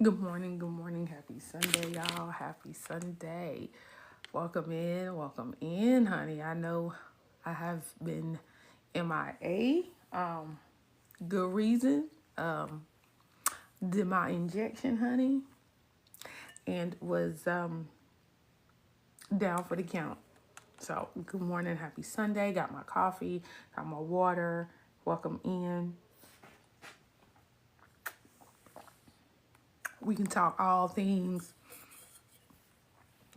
Good morning, happy Sunday, y'all. Happy Sunday. Welcome in, honey. I know I have been MIA. Good reason. Did my injection, honey, and was down for the count. So, good morning, happy Sunday. Got my coffee, got my water. Welcome in. We can talk all things,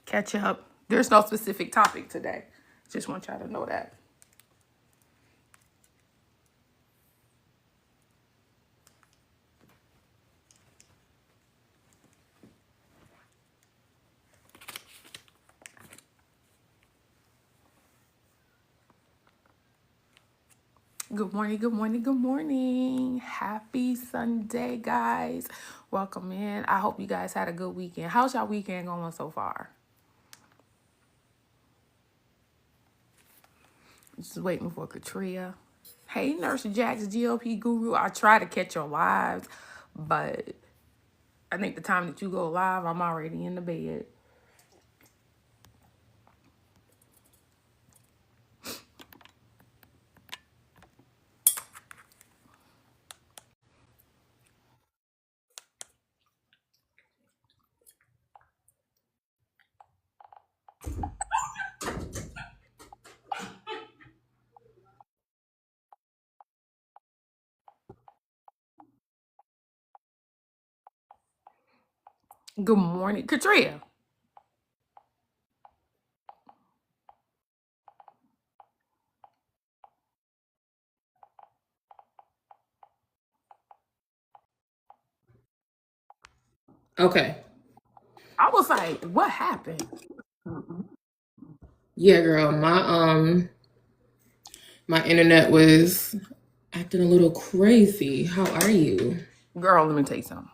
catch up. There's no specific topic today. Just want y'all to know that. Good morning, good morning, good morning. Happy Sunday, guys. Welcome in. I hope you guys had a good weekend. How's y'all weekend going so far? Just waiting for Katria. Hey, Nurse Jax, GOP Guru. I try to catch your lives, but I think the time that you go live, I'm already in the bed. Good morning, Katria. Okay. I was like, what happened? Yeah, girl. My internet was acting a little crazy. How are you? Girl, let me tell you something.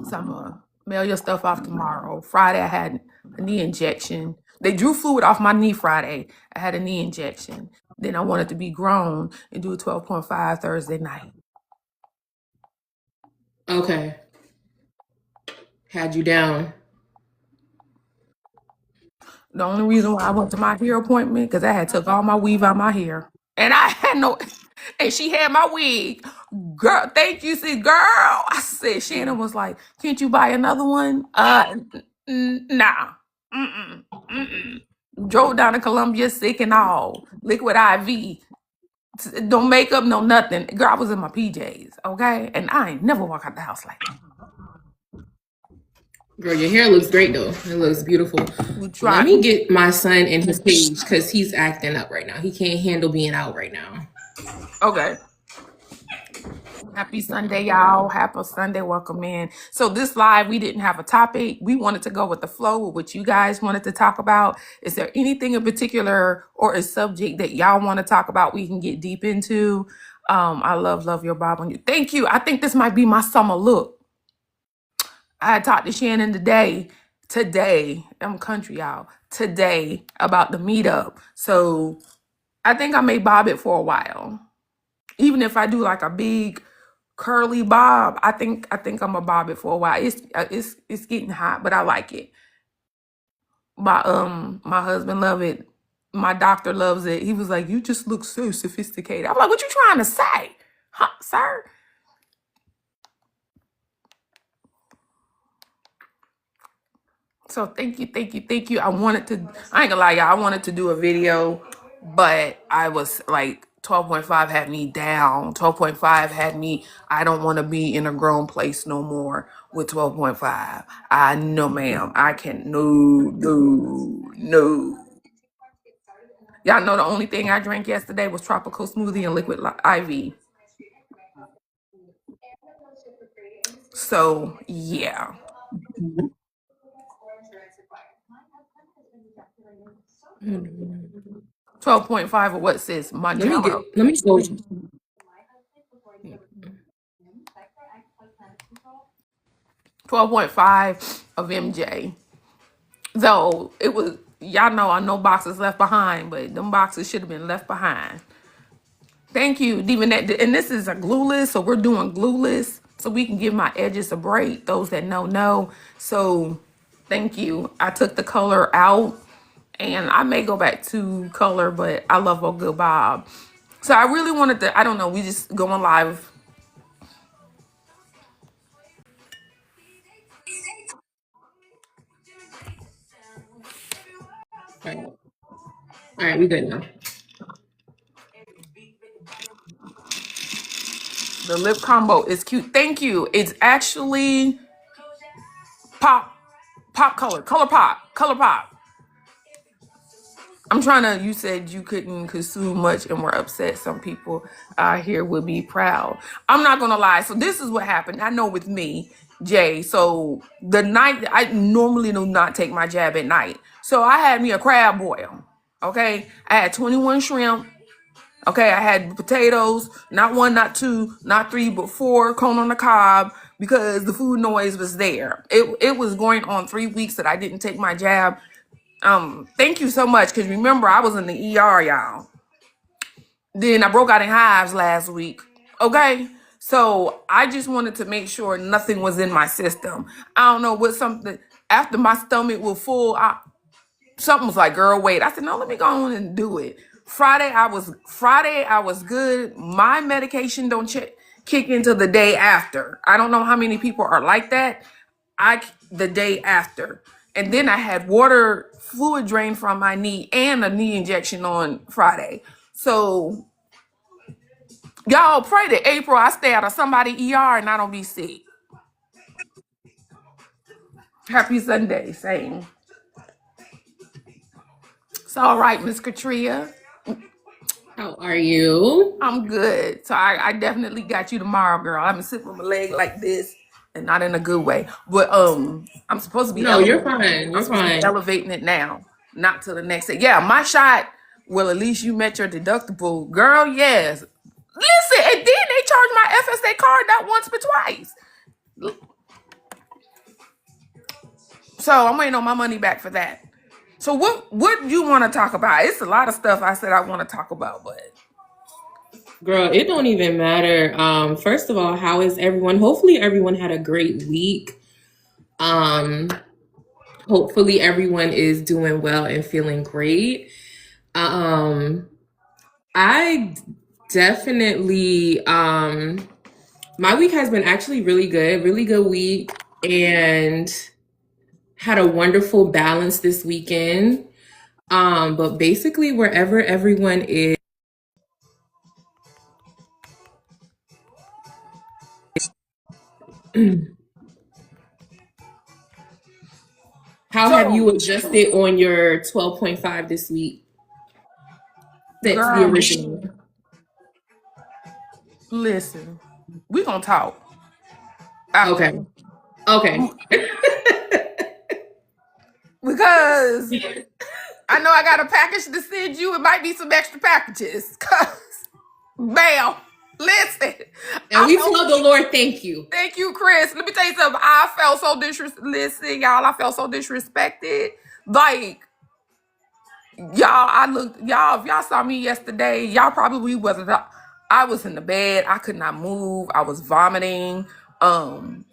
So I'm gonna mail your stuff off tomorrow. Friday, I had a knee injection. They drew fluid off my knee Friday. I had a knee injection. Then I wanted to be grown and do a 12.5 Thursday night. Okay. Had you down. The only reason why I went to my hair appointment because I had took all my weave out my hair. And I had no, and she had my wig. Girl, thank you, see, girl. I said, Shannon was like, can't you buy another one? Nah. Mm-mm. Mm-mm. Drove down to Columbia sick and all. Liquid IV. No makeup, no nothing. Girl, I was in my PJs, okay? And I ain't never walk out the house like that. Girl, your hair looks great though. It looks beautiful. We Let tried. me get my son in his cage because he's acting up right now. He can't handle being out right now. Okay. Happy Sunday, y'all. Happy Sunday. Welcome in. So this live, we didn't have a topic. We wanted to go with the flow with what you guys wanted to talk about. Is there anything in particular or a subject that y'all want to talk about we can get deep into? I love your Bob on you. Thank you. I think this might be my summer look. I had talked to Shannon today, I'm country, y'all, today about the meetup. So I think I may bob it for a while. Even if I do like a big curly bob, I think I'm gonna bob it for a while. It's getting hot, but I like it. My husband love it. My doctor loves it. He was like, "You just look so sophisticated." I'm like, "What you trying to say, huh, sir?" So thank you. I ain't gonna lie, y'all. I wanted to do a video, but I was like 12.5 had me down. 12.5 had me, I don't want to be in a grown place no more with 12.5. I know, ma'am. I can no. Y'all know the only thing I drank yesterday was tropical smoothie and liquid IV. So yeah. 12.5 of what, sis? Mounjaro. Let me show you. 12.5 of MJ. Though it was, y'all know I know boxes left behind, but them boxes should have been left behind. Thank you, Divinette. And this is a glueless, so we're doing glueless so we can give my edges a break. Those that know. So thank you. I took the color out and I may go back to color, but I love a good bob. So I really wanted to, I don't know, we just going live. All right. All right, we good now. The lip combo is cute. Thank you. It's actually pop color pop. I'm trying to, you said you couldn't consume much and were upset. Some people here would be proud. I'm not going to lie. So this is what happened. I know with me, Jay. So the night, I normally do not take my jab at night. So I had me a crab boil. Okay. I had 21 shrimp. Okay. I had potatoes, not one, not two, not three, but four corn on the cob because the food noise was there. It was going on 3 weeks that I didn't take my jab. Thank you so much, because remember I was in the ER, y'all. Then I broke out in hives last week. Okay, so I just wanted to make sure nothing was in my system. I don't know what something after my stomach was full. Something was like, girl, wait. I said, no, let me go on and do it. Friday I was good. My medication don't kick into the day after. I don't know how many people are like that. The day after. And then I had water fluid drain from my knee and a knee injection on Friday. So y'all pray that April I stay out of somebody ER and I don't be sick. Happy Sunday, same. It's all right, Miss Katria. How are you? I'm good. So I definitely got you tomorrow, girl. I'm sitting with my leg like this and not in a good way. But I'm supposed to be No, you're fine. You're fine. elevating it now, not to the next day. Yeah, my shot. Well, at least you met your deductible, girl. Yes. Listen, and then they charged my FSA card not once but twice. So I'm waiting on my money back for that. So what do you want to talk about? It's a lot of stuff I said I want to talk about, but Girl, it don't even matter. First of all, how is everyone? Hopefully everyone had a great week. Hopefully everyone is doing well and feeling great. I definitely my week has been actually really good week, and had a wonderful balance this weekend. But basically wherever everyone is, how have you adjusted on your 12.5 this week since the girl, original? listen, we gonna talk after. Okay. Because I know I got a package to send you. It might be some extra packages. Cause bam, listen. And we tell the Lord thank you. Thank you, Chris. Let me tell you something. I felt so listen, y'all. I felt so disrespected. Like, y'all, if y'all saw me yesterday, y'all probably wasn't. I was in the bed. I could not move. I was vomiting. And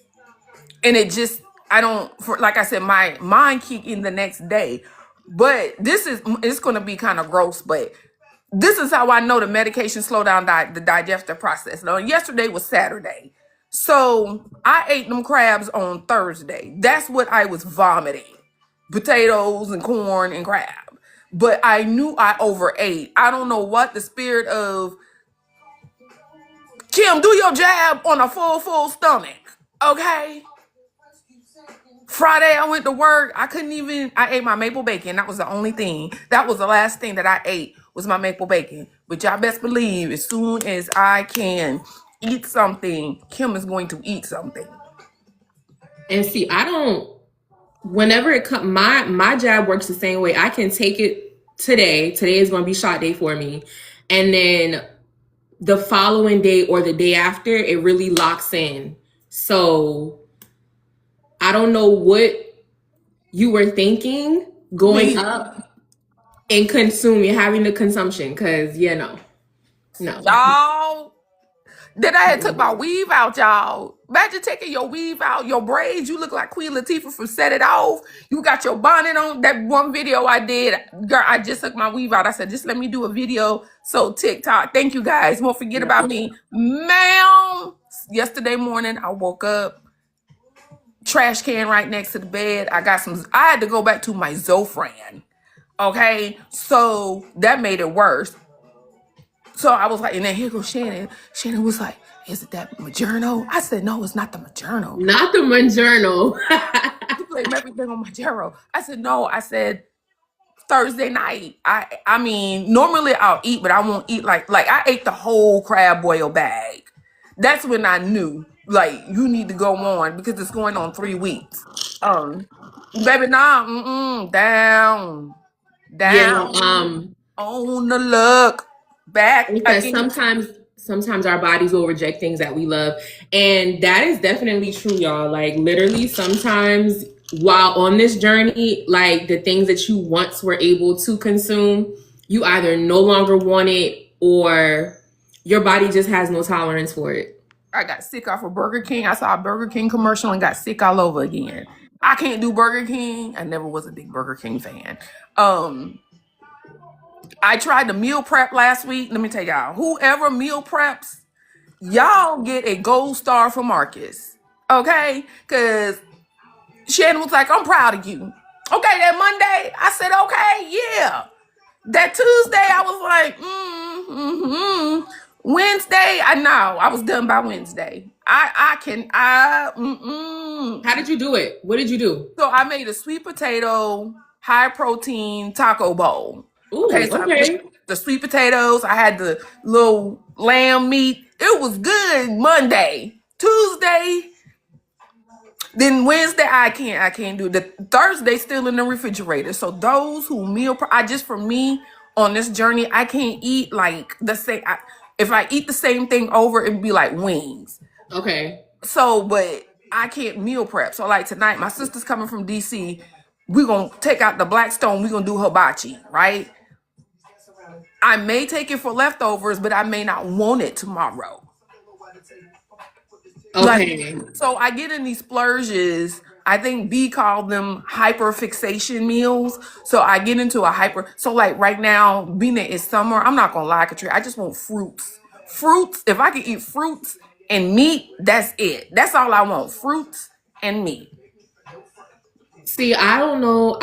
it just, like I said, my mind kicked in the next day. But it's going to be kind of gross, but this is how I know the medication slow down the digestive process. Now, yesterday was Saturday. So I ate them crabs on Thursday. That's what I was vomiting. Potatoes and corn and crab. But I knew I overate. I don't know what the spirit of Kim, do your jab on a full stomach. Okay? Friday, I went to work. I ate my maple bacon. That was the only thing. That was the last thing that I ate was my maple bacon. But y'all best believe as soon as I can eat something, Kim is going to eat something. And see, whenever it comes, my jab works the same way. I can take it today. Today is going to be shot day for me. And then the following day or the day after, it really locks in. So I don't know what you were thinking going up and consuming, having the consumption, because no. Y'all, then I had took my weave out, y'all. Imagine taking your weave out, your braids. You look like Queen Latifah from Set It Off. You got your bonnet on. That one video I did, girl, I just took my weave out. I said, just let me do a video. So TikTok, thank you guys. Won't forget about me. Ma'am, yesterday morning, I woke up, trash can right next to the bed. I had to go back to my Zofran. Okay, so that made it worse. So I was like, and then here goes Shannon. Shannon was like, is it that Majerno? I said, no, it's not the Majerno. Not the Majerno. You blame everything on Majerno. I said, no. I said, Thursday night. I mean, normally I'll eat, but I won't eat like I ate the whole crab boil bag. That's when I knew, like, you need to go on because it's going on 3 weeks. Baby, nah, down. Yeah, On the look. Back because again. sometimes our bodies will reject things that we love, and that is definitely true, y'all. Like, literally, sometimes while on this journey, like, the things that you once were able to consume, you either no longer want it or your body just has no tolerance for it. I got sick off of Burger King. I saw a Burger King commercial and got sick all over again. I can't do Burger King. I never was a big Burger King fan. I tried the meal prep last week. Let me tell y'all, whoever meal preps, y'all get a gold star from Marcus. Okay? Because Shannon was like, I'm proud of you. Okay, that Monday, I said, okay, yeah. That Tuesday, I was like, Wednesday, I was done by Wednesday. How did you do it? What did you do? So I made a sweet potato, high protein taco bowl. Ooh, okay. So I made the sweet potatoes. I had the little lamb meat. It was good Monday. Tuesday. Then Wednesday, I can't do it. The Thursday still in the refrigerator. So those who for me on this journey, I can't eat like the same. If I eat the same thing over, it'd be like wings. Okay. So, but I can't meal prep. So like tonight, my sister's coming from DC. We're going to take out the Blackstone. We're going to do hibachi, right? I may take it for leftovers, but I may not want it tomorrow. Okay. So I get in these splurges. I think B called them hyperfixation meals. So I get into so like right now, being that it's summer, I'm not going to lie, Katrina, I just want fruits. Fruits, if I can eat fruits and meat, that's it. That's all I want, fruits and meat. See, I don't know.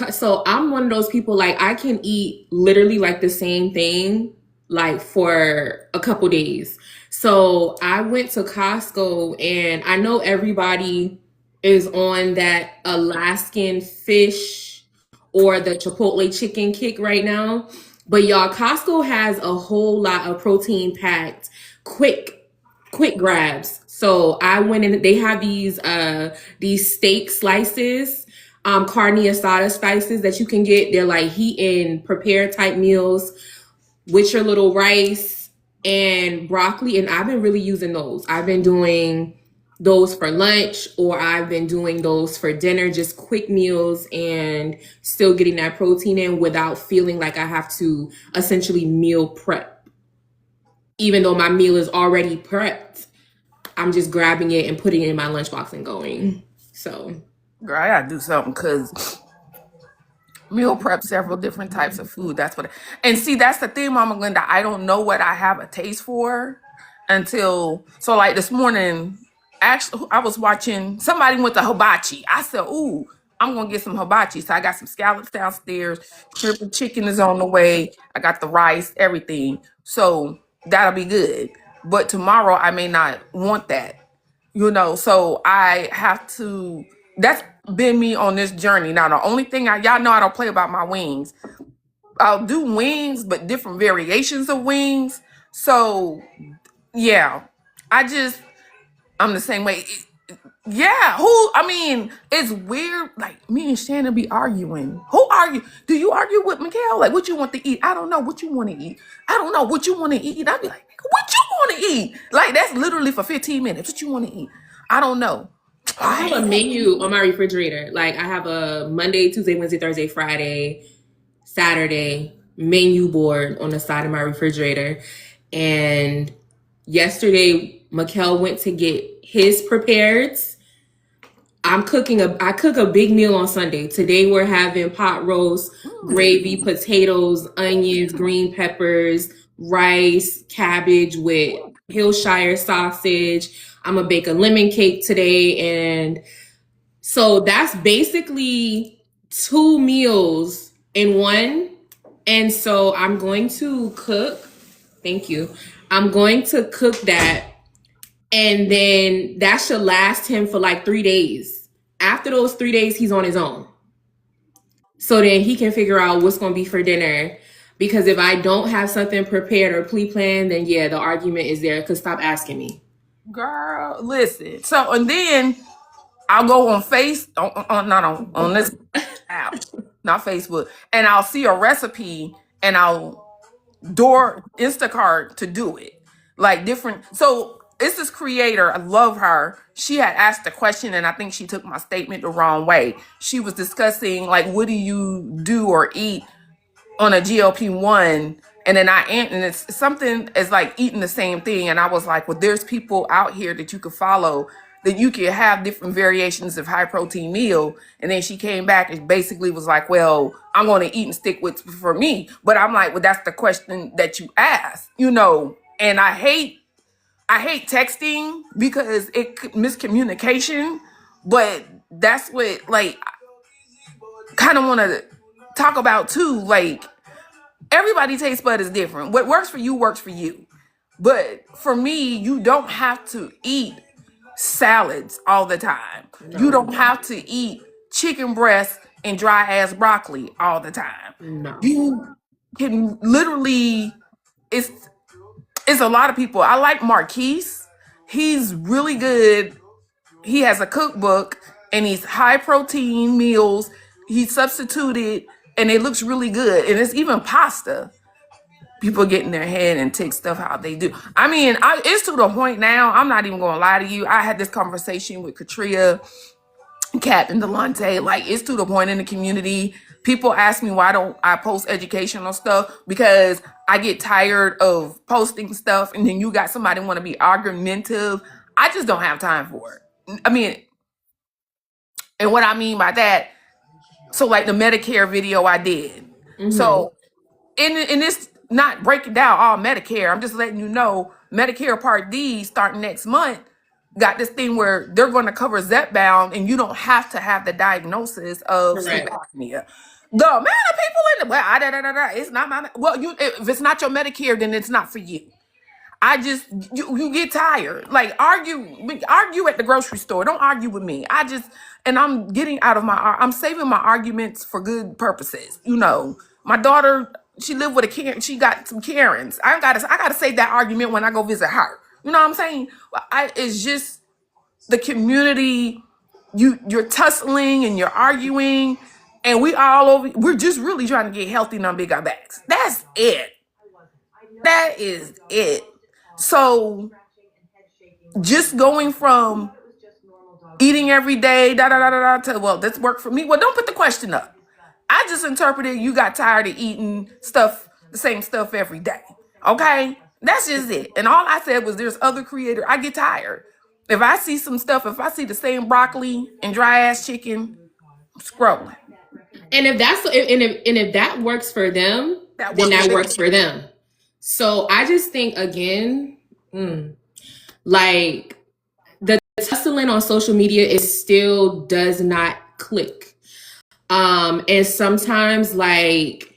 So I'm one of those people, like, I can eat literally like the same thing like for a couple days. So I went to Costco, and I know everybody is on that Alaskan fish or the Chipotle chicken kick right now. But y'all, Costco has a whole lot of protein packed quick grabs. So I went in, they have these steak slices, carne asada slices that you can get. They're like heat and prepare type meals with your little rice and broccoli. And I've been really using those. I've been doing those for lunch, or I've been doing those for dinner, just quick meals and still getting that protein in without feeling like I have to essentially meal prep. Even though my meal is already prepped, I'm just grabbing it and putting it in my lunchbox and going. So, girl, I gotta do something because meal prep several different types of food. That's that's the thing, Mama Glenda. I don't know what I have a taste for until, so like this morning, actually, I was watching, somebody went to hibachi. I said, ooh, I'm going to get some hibachi. So I got some scallops downstairs. Shrimp and chicken is on the way. I got the rice, everything. So that'll be good. But tomorrow I may not want that, so I have to, that's been me on this journey. Now, the only thing y'all know I don't play about my wings. I'll do wings, but different variations of wings. So yeah, I'm the same way. Yeah, it's weird. Like, me and Shannon be arguing. Who argue? Do you argue with Mikhail? Like, what you want to eat? I don't know what you want to eat. I don't know what you want to eat. I'd be like, what you want to eat? Like, that's literally for 15 minutes. What you want to eat? I don't know. I have a menu on my refrigerator. Like I have a Monday, Tuesday, Wednesday, Thursday, Friday, Saturday menu board on the side of my refrigerator. And yesterday, Mikkel went to get his prepared. I cook a big meal on Sunday. Today we're having pot roast, gravy, potatoes, onions, green peppers, rice, cabbage with Hillshire sausage. I'm gonna bake a lemon cake today. And so that's basically 2 meals in one. And so I'm going to cook. Thank you. I'm going to cook that, and then that should last him for like 3 days. After those 3 days, he's on his own. So then he can figure out what's going to be for dinner. Because if I don't have something prepared or pre-planned, then yeah, the argument is there. Because stop asking me. Girl, listen. So, and then I'll go on on this app, not Facebook, and I'll see a recipe and I'll Instacart to do it. Like different. So it's this creator. I love her. She had asked a question, and I think she took my statement the wrong way. She was discussing like, what do you do or eat on a GLP-1? And then and it's something as like eating the same thing. And I was like, well, there's people out here that you could follow that you can have different variations of high protein meal. And then she came back and basically was like, well, I'm going to eat and stick with for me. But I'm like, well, that's the question that you asked, and I hate texting because miscommunication, but that's what like kind of want to talk about too. Like everybody taste bud is different. What works for you works for you. But for me, you don't have to eat salads all the time. No. You don't have to eat chicken breast and dry ass broccoli all the time. No. You can literally, it's a lot of people. I like Marquise. He's really good. He has a cookbook and he's high protein meals. He substituted and it looks really good. And it's even pasta. People get in their head and take stuff how they do. I mean, it's to the point now, I'm not even going to lie to you. I had this conversation with Katria, Kat, and Delonte. Like, it's to the point in the community. People ask me why don't I post educational stuff, because I get tired of posting stuff and then you got somebody want to be argumentative. I just don't have time for it. I mean, and what I mean by that, so like the Medicare video I did. Mhm. So in this, not breaking down all Medicare, I'm just letting you know Medicare Part D starting next month got this thing where they're going to cover Zepbound and you don't have to have the diagnosis of sleep apnea. The amount of people in the it's not my if it's not your Medicare, then it's not for you. I just you get tired. Like argue at the grocery store. Don't argue with me. I'm getting out of I'm saving my arguments for good purposes. My daughter, she lived with a Karen. She got some Karens. I gotta save that argument when I go visit her. You know what I'm saying? It's just the community. You're tussling and you're arguing, and we're just really trying to get healthy and unbig our backs. That's it. That is it. So just going from eating every day, to, well, this worked for me. Well, don't put the question up. I just interpreted you got tired of eating the same stuff every day. Okay? That's just it. And all I said was there's other creators. I get tired. If I see some stuff, if I see the same broccoli and dry ass chicken, I'm scrolling. And if that works for them, then that works for them. So I just think again, like the tussling on social media still does not click. And sometimes like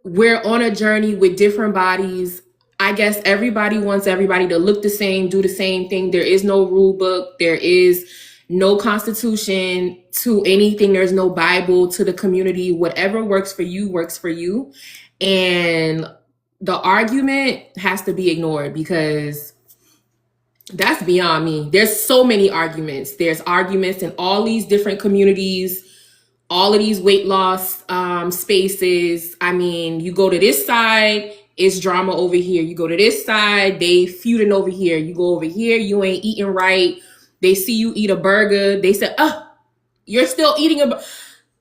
we're on a journey with different bodies. I guess everybody wants everybody to look the same, do the same thing. There is no rule book. There is no constitution to anything. There's no Bible to the community. Whatever works for you works for you. And the argument has to be ignored because that's beyond me. There's so many arguments. There's arguments in all these different communities, all of these weight loss spaces. I mean, you go to this side, it's drama over here. You go to this side, they feuding over here. You go over here, you ain't eating right. They see you eat a burger. They say, oh, you're still eating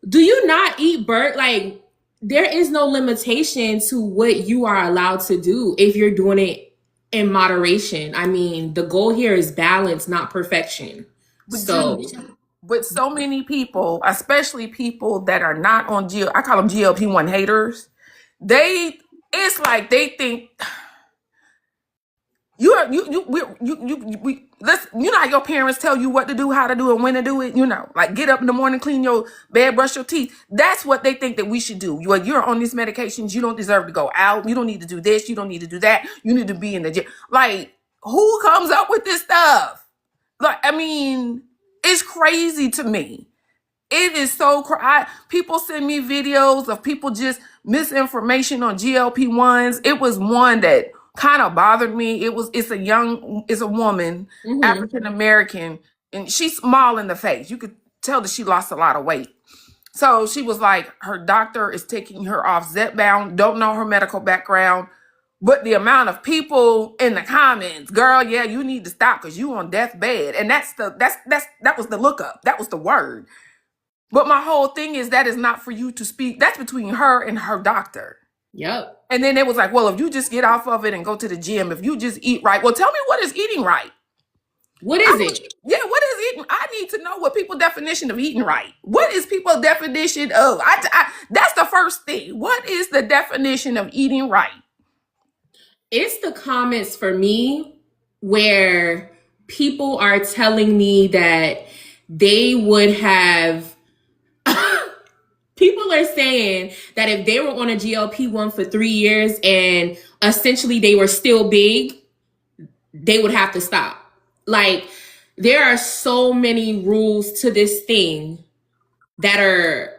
do you not eat burger? Like, there is no limitation to what you are allowed to do if you're doing it in moderation. I mean, the goal here is balance, not perfection. But So, Gigi, with so many people, especially people that are not on I call them GLP-1 haters. It's like they think listen, you know how your parents tell you what to do, how to do it, when to do it, like get up in the morning, clean your bed, brush your teeth. That's what they think that we should do. You're on these medications, you don't deserve to go out, you don't need to do this, you don't need to do that, you need to be in the gym. Like, who comes up with this stuff? Like, I mean, it's crazy to me. It is so people send me videos of people just misinformation on GLP-1s. It was one that kind of bothered me. It's a woman, African American, and she's small in the face. You could tell that she lost a lot of weight. So she was like, her doctor is taking her off Zepbound, don't know her medical background. But the amount of people in the comments, girl, yeah, you need to stop because you on deathbed. And that was the lookup. That was the word. But my whole thing is that is not for you to speak. That's between her and her doctor. yep. And then it was like, well, if you just get off of it and go to the gym, if you just eat right, well, tell me what is eating right? What is it? Yeah, what is eating? I need to know what people's definition of eating right. What is people's definition of? That's the first thing. What is the definition of eating right? It's the comments for me where people are telling me that they would have. People are saying that if they were on a GLP-1 for 3 years and essentially they were still big, they would have to stop. Like, there are so many rules to this thing that are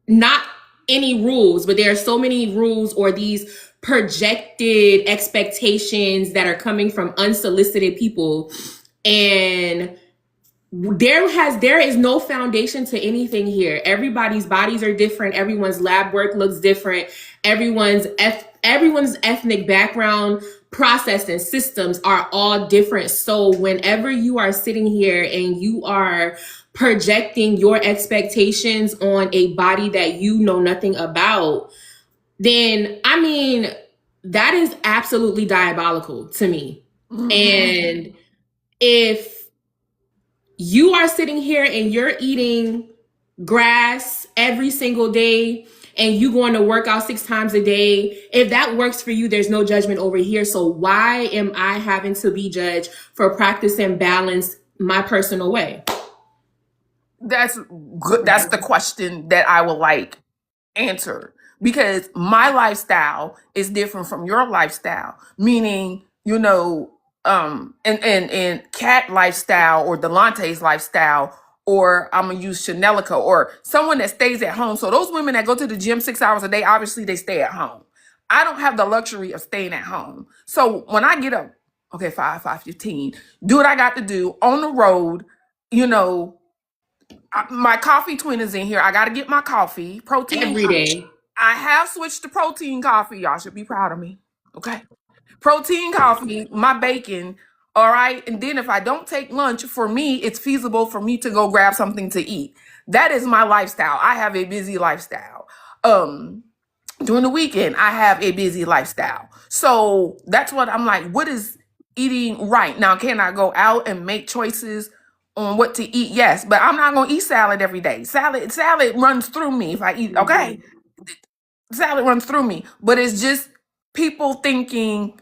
not any rules, but there are so many rules or these projected expectations that are coming from unsolicited people. And there is no foundation to anything here. Everybody's bodies are different. Everyone's lab work looks different. Everyone's ethnic background, process, and systems are all different. So whenever you are sitting here and you are projecting your expectations on a body that you know nothing about, then I mean, that is absolutely diabolical to me. And if you are sitting here and you're eating grass every single day and you going to work out 6 times a day, if that works for you, there's no judgment over here. So why am I having to be judged for practicing balance my personal way? That's good. That's the question that I would like answered, because my lifestyle is different from your lifestyle, meaning, and Cat lifestyle or Delante's lifestyle, or I'm gonna use Chanelica or someone that stays at home. So those women that go to the gym 6 hours a day, obviously they stay at home. I don't have the luxury of staying at home. So when I get up, okay, 5:15, do what I got to do on the road, my coffee twin is in here. I got to get my coffee, protein Every day. I have switched to protein coffee. Y'all should be proud of me. Okay. Protein coffee, my bacon. All right. And then if I don't take lunch, for me, it's feasible for me to go grab something to eat. That is my lifestyle. I have a busy lifestyle. During the weekend, I have a busy lifestyle. So that's what I'm like, what is eating right? Now, can I go out and make choices on what to eat? Yes, but I'm not going to eat salad every day. Salad runs through me if I eat. Okay. Salad runs through me, but it's just people thinking,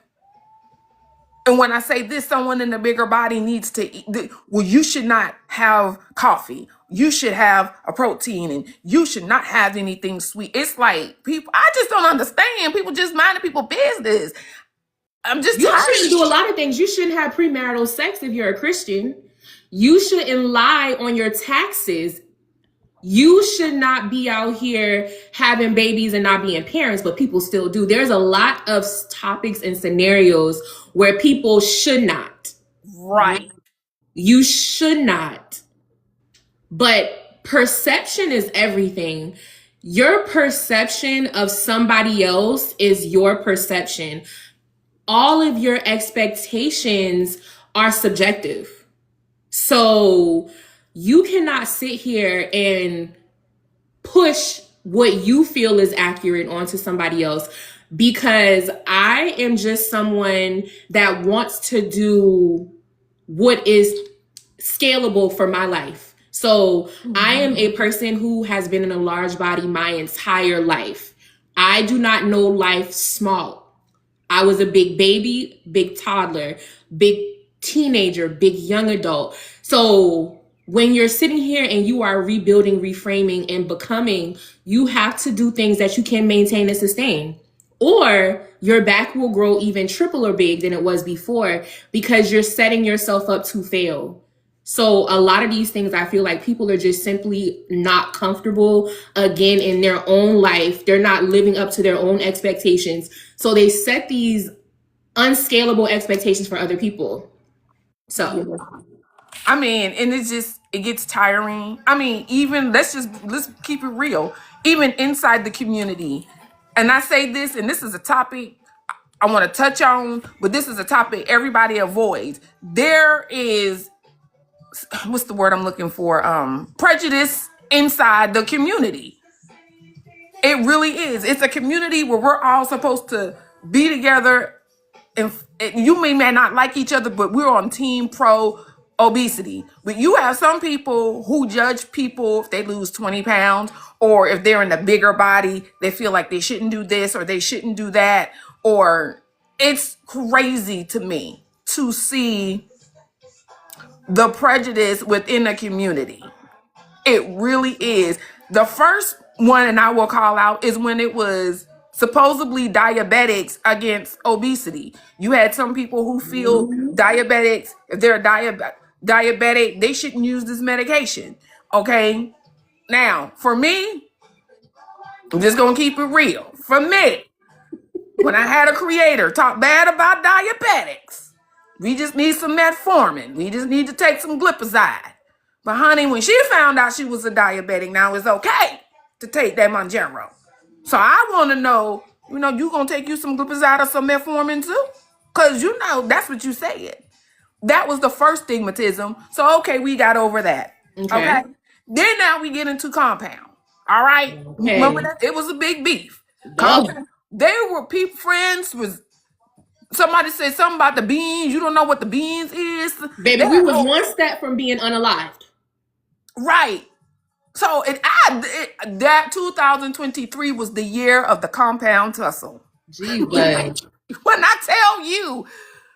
and when I say this, someone in a bigger body needs to eat. Well, you should not have coffee. You should have a protein, and you should not have anything sweet. It's like people, I just don't understand. People just minding people's business. I'm just You tired. shouldn't do a lot of things. You shouldn't have premarital sex if you're a Christian. You shouldn't lie on your taxes. You should not be out here having babies and not being parents, but people still do. There's a lot of topics and scenarios where people should not. Right. You should not. But perception is everything. Your perception of somebody else is your perception. All of your expectations are subjective. So you cannot sit here and push what you feel is accurate onto somebody else, because I am just someone that wants to do what is scalable for my life. So I am a person who has been in a large body my entire life. I do not know life small. I was a big baby, big toddler, big teenager, big young adult. So when you're sitting here and you are rebuilding, reframing, and becoming, you have to do things that you can maintain and sustain. Or your back will grow even triple or big than it was before, because you're setting yourself up to fail. So a lot of these things, I feel like people are just simply not comfortable again in their own life. They're not living up to their own expectations. So they set these unscalable expectations for other people. So I mean, and it gets tiring. I mean, even let's keep it real. Even inside the community, and I say this, and this is a topic I want to touch on, but this is a topic everybody avoids. There is, what's the word I'm looking for? Prejudice inside the community. It really is. It's a community where we're all supposed to be together, and you may not like each other, but we're on team pro obesity. But you have some people who judge people if they lose 20 pounds, or if they're in a bigger body, they feel like they shouldn't do this or they shouldn't do that. Or it's crazy to me to see the prejudice within a community. It really is. The first one, and I will call out, is when it was supposedly diabetics against obesity. You had some people who feel diabetics, if they're diabetic, they shouldn't use this medication. Okay. Now, for me, I'm just going to keep it real. For me, when I had a creator talk bad about diabetics, we just need some metformin. We just need to take some glipizide. But honey, when she found out she was a diabetic, now it's okay to take that Mounjaro. So I want to know, you going to take you some glipizide or some metformin too? Because that's what you said. That was the first stigmatism. So, okay, we got over that. Okay. Then now we get into compound. All right. Okay. Remember that? It was a big beef. Compound. They were people friends with somebody said something about the beans. You don't know what the beans is. Baby, we was one step from being unalived. Right. So that 2023 was the year of the compound tussle. Gee, when I tell you,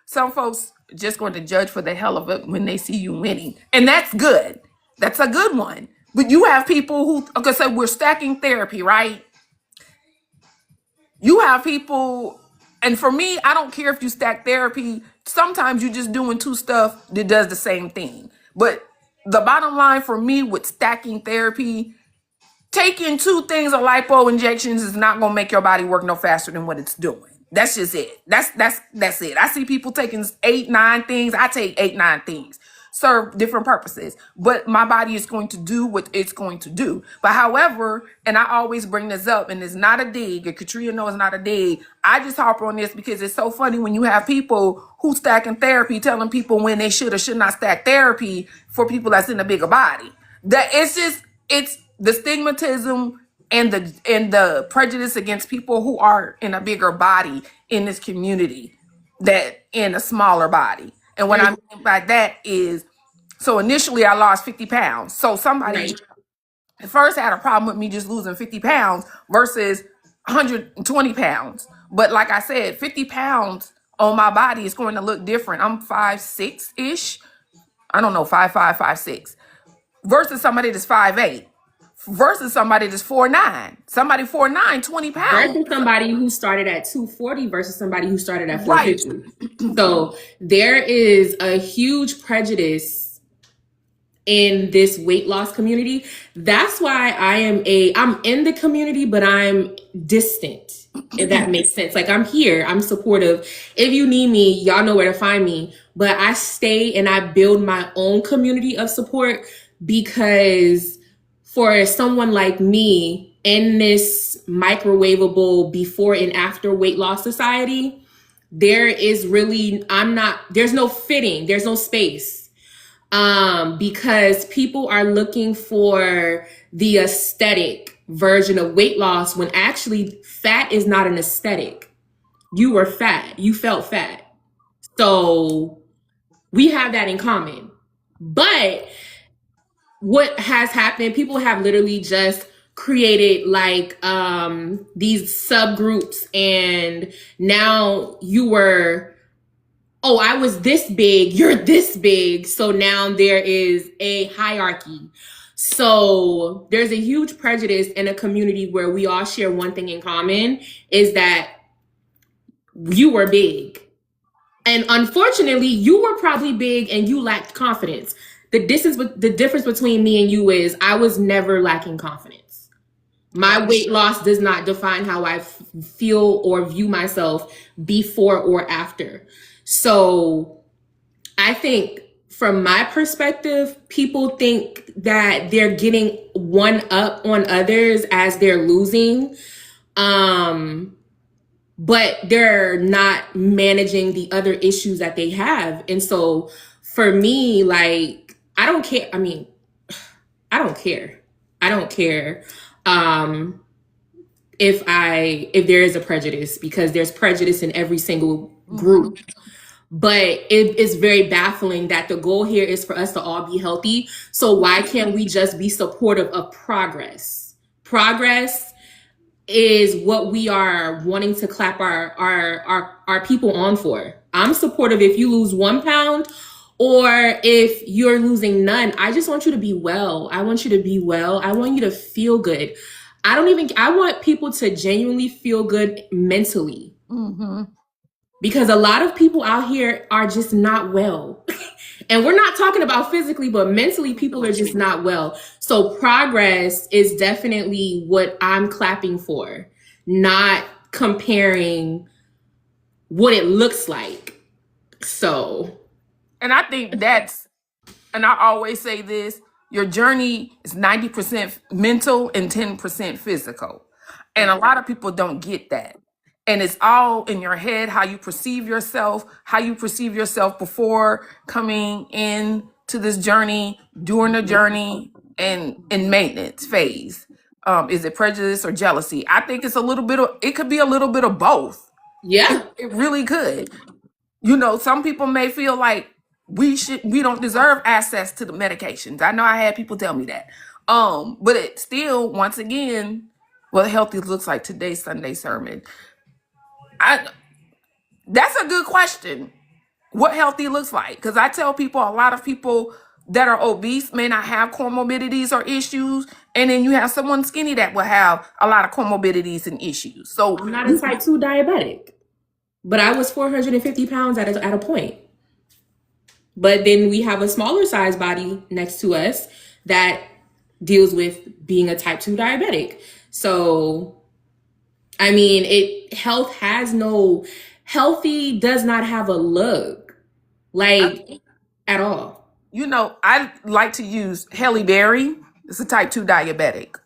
some folks just going to judge for the hell of it when they see you winning. And that's good. That's a good one. But you have people who, okay, so we're stacking therapy, right? You have people, and for me, I don't care if you stack therapy. Sometimes you're just doing two stuff that does the same thing. But the bottom line for me with stacking therapy, taking two things of lipo injections is not going to make your body work no faster than what it's doing. That's just it. That's it. I see people taking 8, 9 things. I take 8, 9 things. Serve different purposes, but my body is going to do what it's going to do. But however, and I always bring this up, and it's not a dig, and Katrina knows it's not a dig. I just harp on this because it's so funny when you have people who stack in therapy telling people when they should or should not stack therapy for people that's in a bigger body. That it's the stigmatism and the prejudice against people who are in a bigger body in this community that in a smaller body. And what I mean by that is, so initially I lost 50 pounds. So somebody at first had a problem with me just losing 50 pounds versus 120 pounds. But like I said, 50 pounds on my body is going to look different. I'm 5'6"-ish. I don't know, 5'5", 5'6", versus somebody that's 5'8", versus somebody that's 4'9". Somebody 4'9", 20 pounds. Versus somebody who started at 240 versus somebody who started at 450. So there is a huge prejudice in this weight loss community. That's why I'm in the community, but I'm distant, if that makes sense. Like, I'm here, I'm supportive. If you need me, y'all know where to find me. But I stay and I build my own community of support, because for someone like me in this microwavable before and after weight loss society, there's no fitting, there's no space. because people are looking for the aesthetic version of weight loss when actually fat is not an aesthetic. You were fat. You felt fat. So we have that in common. But what has happened, people have literally just created like these subgroups, and now you were, oh, I was this big, you're this big. So now there is a hierarchy. So there's a huge prejudice in a community where we all share one thing in common, is that you were big. And unfortunately, you were probably big and you lacked confidence. The difference between me and you is I was never lacking confidence. My weight loss does not define how I feel or view myself before or after. So I think from my perspective, people think that they're getting one up on others as they're losing. But they're not managing the other issues that they have. And so for me, like, I don't care. I mean, I don't care. I don't care if there is a prejudice, because there's prejudice in every single group. But it is very baffling that the goal here is for us to all be healthy. So why can't we just be supportive of progress? Progress is what we are wanting to clap our people on for. I'm supportive if you lose 1 pound or if you're losing none. I just want you to be well. I want you to be well. I want you to feel good. I want people to genuinely feel good mentally. Mm-hmm. Because a lot of people out here are just not well. And we're not talking about physically, but mentally, people are just not well. So progress is definitely what I'm clapping for, not comparing what it looks like. So. And I think and I always say this, your journey is 90% mental and 10% physical. And a lot of people don't get that. And it's all in your head, how you perceive yourself before coming in to this journey, during the journey, and in maintenance phase. Is it prejudice or jealousy? I think it could be a little bit of both. Yeah. It really could. You know, some people may feel like we don't deserve access to the medications. I know I had people tell me that. But it still, once again, what healthy looks like today's Sunday sermon. That's a good question. What healthy looks like? Because I tell people, a lot of people that are obese may not have comorbidities or issues, and then you have someone skinny that will have a lot of comorbidities and issues. So I'm not a type 2 diabetic, but I was 450 pounds at a point. But then we have a smaller size body next to us that deals with being a type 2 diabetic. So, I mean, healthy does not have a look, like, at all. You know, I like to use Halle Berry. It's a type 2 diabetic.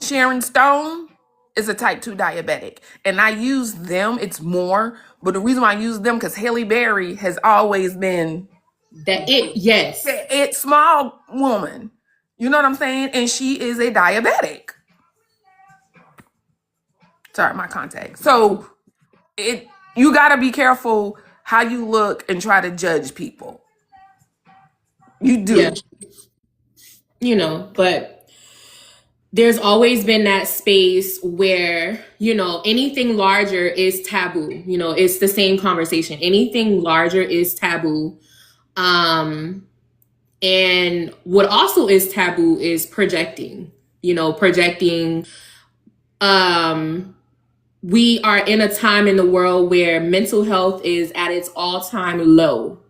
Sharon Stone is a type 2 diabetic. And I use them, it's more. But the reason why I use them, because Halle Berry has always been it's small woman. You know what I'm saying? And she is a diabetic. Sorry, my contact. So you got to be careful how you look and try to judge people. You do. Yeah. You know, but there's always been that space where, you know, anything larger is taboo. You know, it's the same conversation. Anything larger is taboo. And what also is taboo is projecting. We are in a time in the world where mental health is at its all-time low.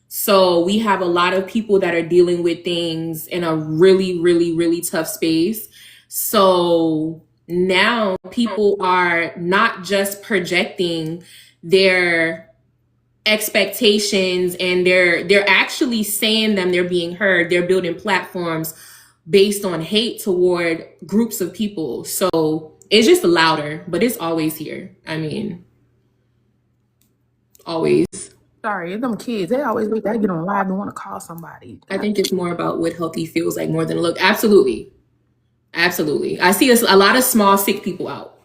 So we have a lot of people that are dealing with things in a really, really, really tough space. So now people are not just projecting their expectations, and they're actually saying them, they're being heard. They're building platforms based on hate toward groups of people. So it's just louder, but it's always here. I mean, always. Sorry, them kids, they always wait till I get on live and want to call somebody. I think it's more about what healthy feels like more than a look. Absolutely. Absolutely. I see a lot of small, sick people out.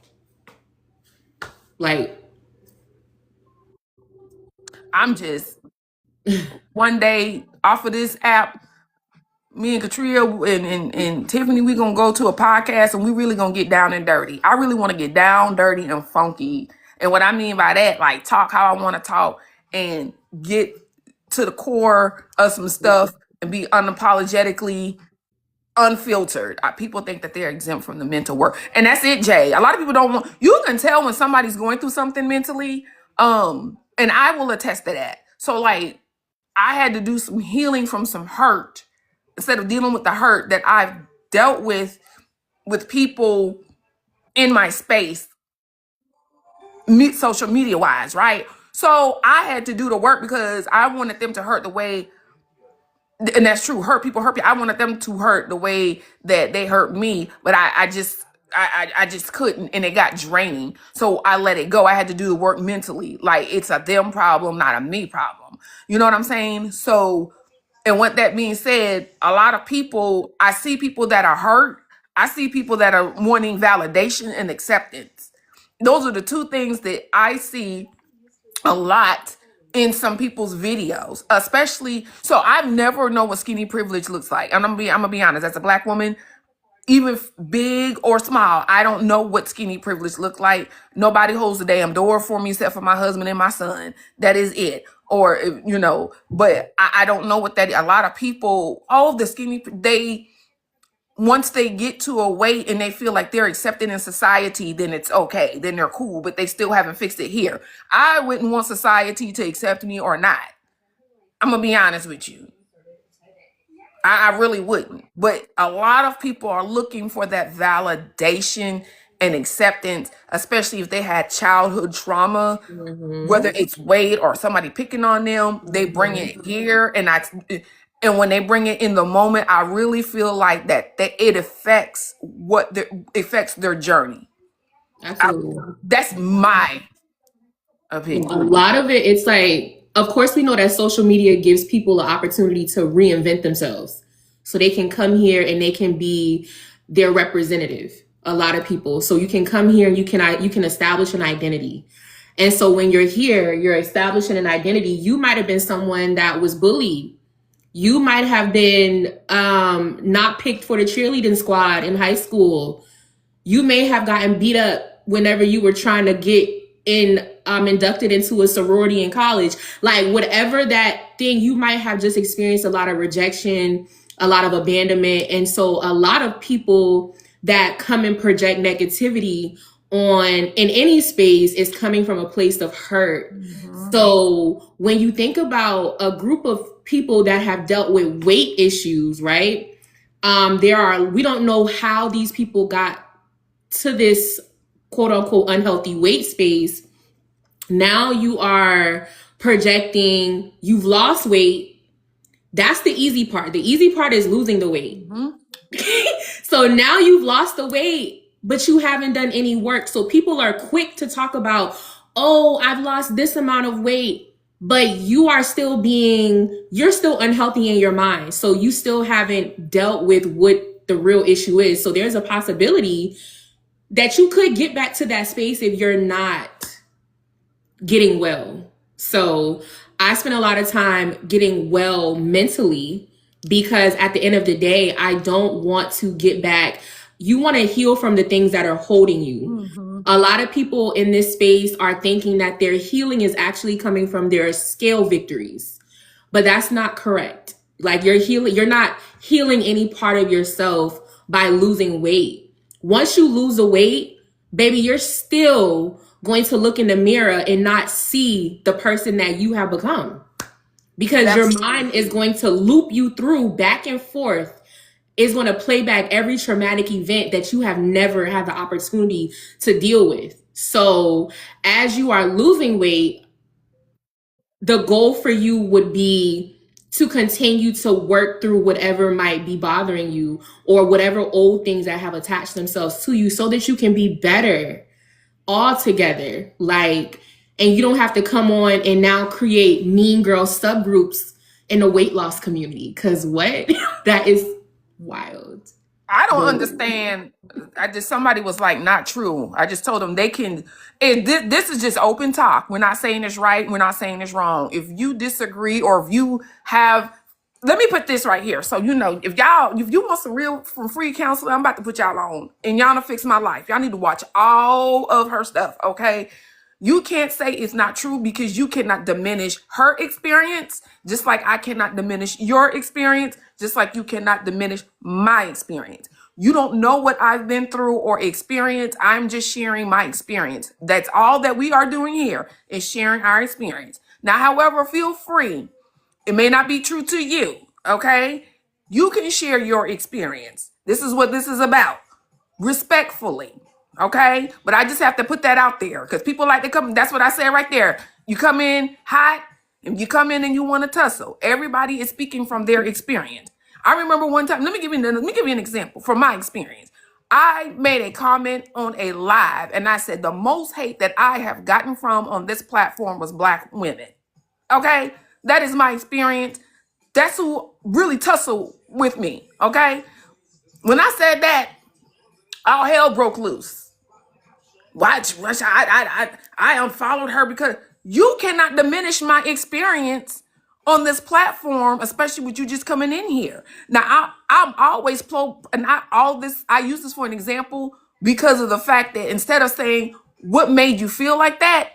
Like, I'm just one day off of this app, me and Katria and Tiffany, we gonna go to a podcast and we really gonna get down and dirty. I really want to get down, dirty, and funky. And what I mean by that, like talk how I want to talk and get to the core of some stuff and be unapologetically unfiltered. People think that they're exempt from the mental work. And that's it, Jay. A lot of people don't want, you can tell when somebody's going through something mentally. And I will attest to that. So like I had to do some healing from some hurt instead of dealing with the hurt that I've dealt with people in my space, social media wise, right? So I had to do the work because I wanted them to hurt the way, and that's true, hurt people. I wanted them to hurt the way that they hurt me, but I just couldn't, and it got draining. So I let it go. I had to do the work mentally. Like it's a them problem, not a me problem. You know what I'm saying? So, and with that being said, a lot of people, I see people that are hurt. I see people that are wanting validation and acceptance. Those are the two things that I see a lot in some people's videos, especially. So I've never known what skinny privilege looks like. And I'm gonna be honest, as a Black woman, even big or small, I don't know what skinny privilege look like. Nobody holds the damn door for me except for my husband and my son. That is it. Or, you know, but I don't know what that is. A lot of people, the skinny, once they get to a weight and they feel like they're accepted in society, then it's okay. Then they're cool, but they still haven't fixed it here. I wouldn't want society to accept me or not. I'm going to be honest with you. I really wouldn't. But a lot of people are looking for that validation and acceptance, especially if they had childhood trauma, whether it's weight or somebody picking on them, they bring it here. And when they bring it in the moment, I really feel like that it affects their journey. absolutely. That's my A opinion. lot of it, it's like, of course, we know that social media gives people an opportunity to reinvent themselves. So they can come here and they can be their representative. A lot of people. So you can come here and you can establish an identity. And so when you're here, you're establishing an identity. You might have been someone that was bullied. You might have been not picked for the cheerleading squad in high school. You may have gotten beat up whenever you were trying to get inducted into a sorority in college. Like whatever that thing, you might have just experienced a lot of rejection, a lot of abandonment. And so a lot of people that come and project negativity in any space is coming from a place of hurt. So when you think about a group of people that have dealt with weight issues, right? We don't know how these people got to this quote unquote unhealthy weight space. Now you are projecting, you've lost weight. That's the easy part. The easy part is losing the weight. So now you've lost the weight, but you haven't done any work. So people are quick to talk about, oh, I've lost this amount of weight, but you're still unhealthy in your mind. So you still haven't dealt with what the real issue is. So there's a possibility that you could get back to that space if you're not getting well. So I spend a lot of time getting well mentally, because at the end of the day, I don't want to get back. You want to heal from the things that are holding you. A lot of people in this space are thinking that their healing is actually coming from their scale victories, but that's not correct. Like you're not healing any part of yourself by losing weight. Once you lose the weight, baby, you're still going to look in the mirror and not see the person that you have become, because your mind is going to loop you through back and forth. It's going to play back every traumatic event that you have never had the opportunity to deal with. So as you are losing weight, the goal for you would be to continue to work through whatever might be bothering you, or whatever old things that have attached themselves to you, so that you can be better all together. and you don't have to come on and now create mean girl subgroups in the weight loss community. Cause what? That is wild. I don't Whoa. understand. Somebody was like, not true. I just told them they can. And this is just open talk. We're not saying it's right. We're not saying it's wrong. If you disagree or if you have, let me put this right here. So, you know, if you want some real from free counseling, I'm about to put y'all on and y'all to fix my life. Y'all need to watch all of her stuff. Okay. You can't say it's not true because you cannot diminish her experience, just like I cannot diminish your experience, just like you cannot diminish my experience. You don't know what I've been through or experienced. I'm just sharing my experience. That's all that we are doing here is sharing our experience. Now, however, feel free. It may not be true to you, okay? You can share your experience. This is what this is about, respectfully. Okay, but I just have to put that out there because people like to come. That's what I said right there. You come in hot and you come in and you want to tussle. Everybody is speaking from their experience. I remember one time. Let me give you an example from my experience. I made a comment on a live and I said the most hate that I have gotten from on this platform was Black women. Okay, that is my experience. That's who really tussle with me. Okay, when I said that, all hell broke loose. Watch, I unfollowed her because you cannot diminish my experience on this platform, especially with you just coming in here. Now, I'm always I use this for an example because of the fact that instead of saying what made you feel like that,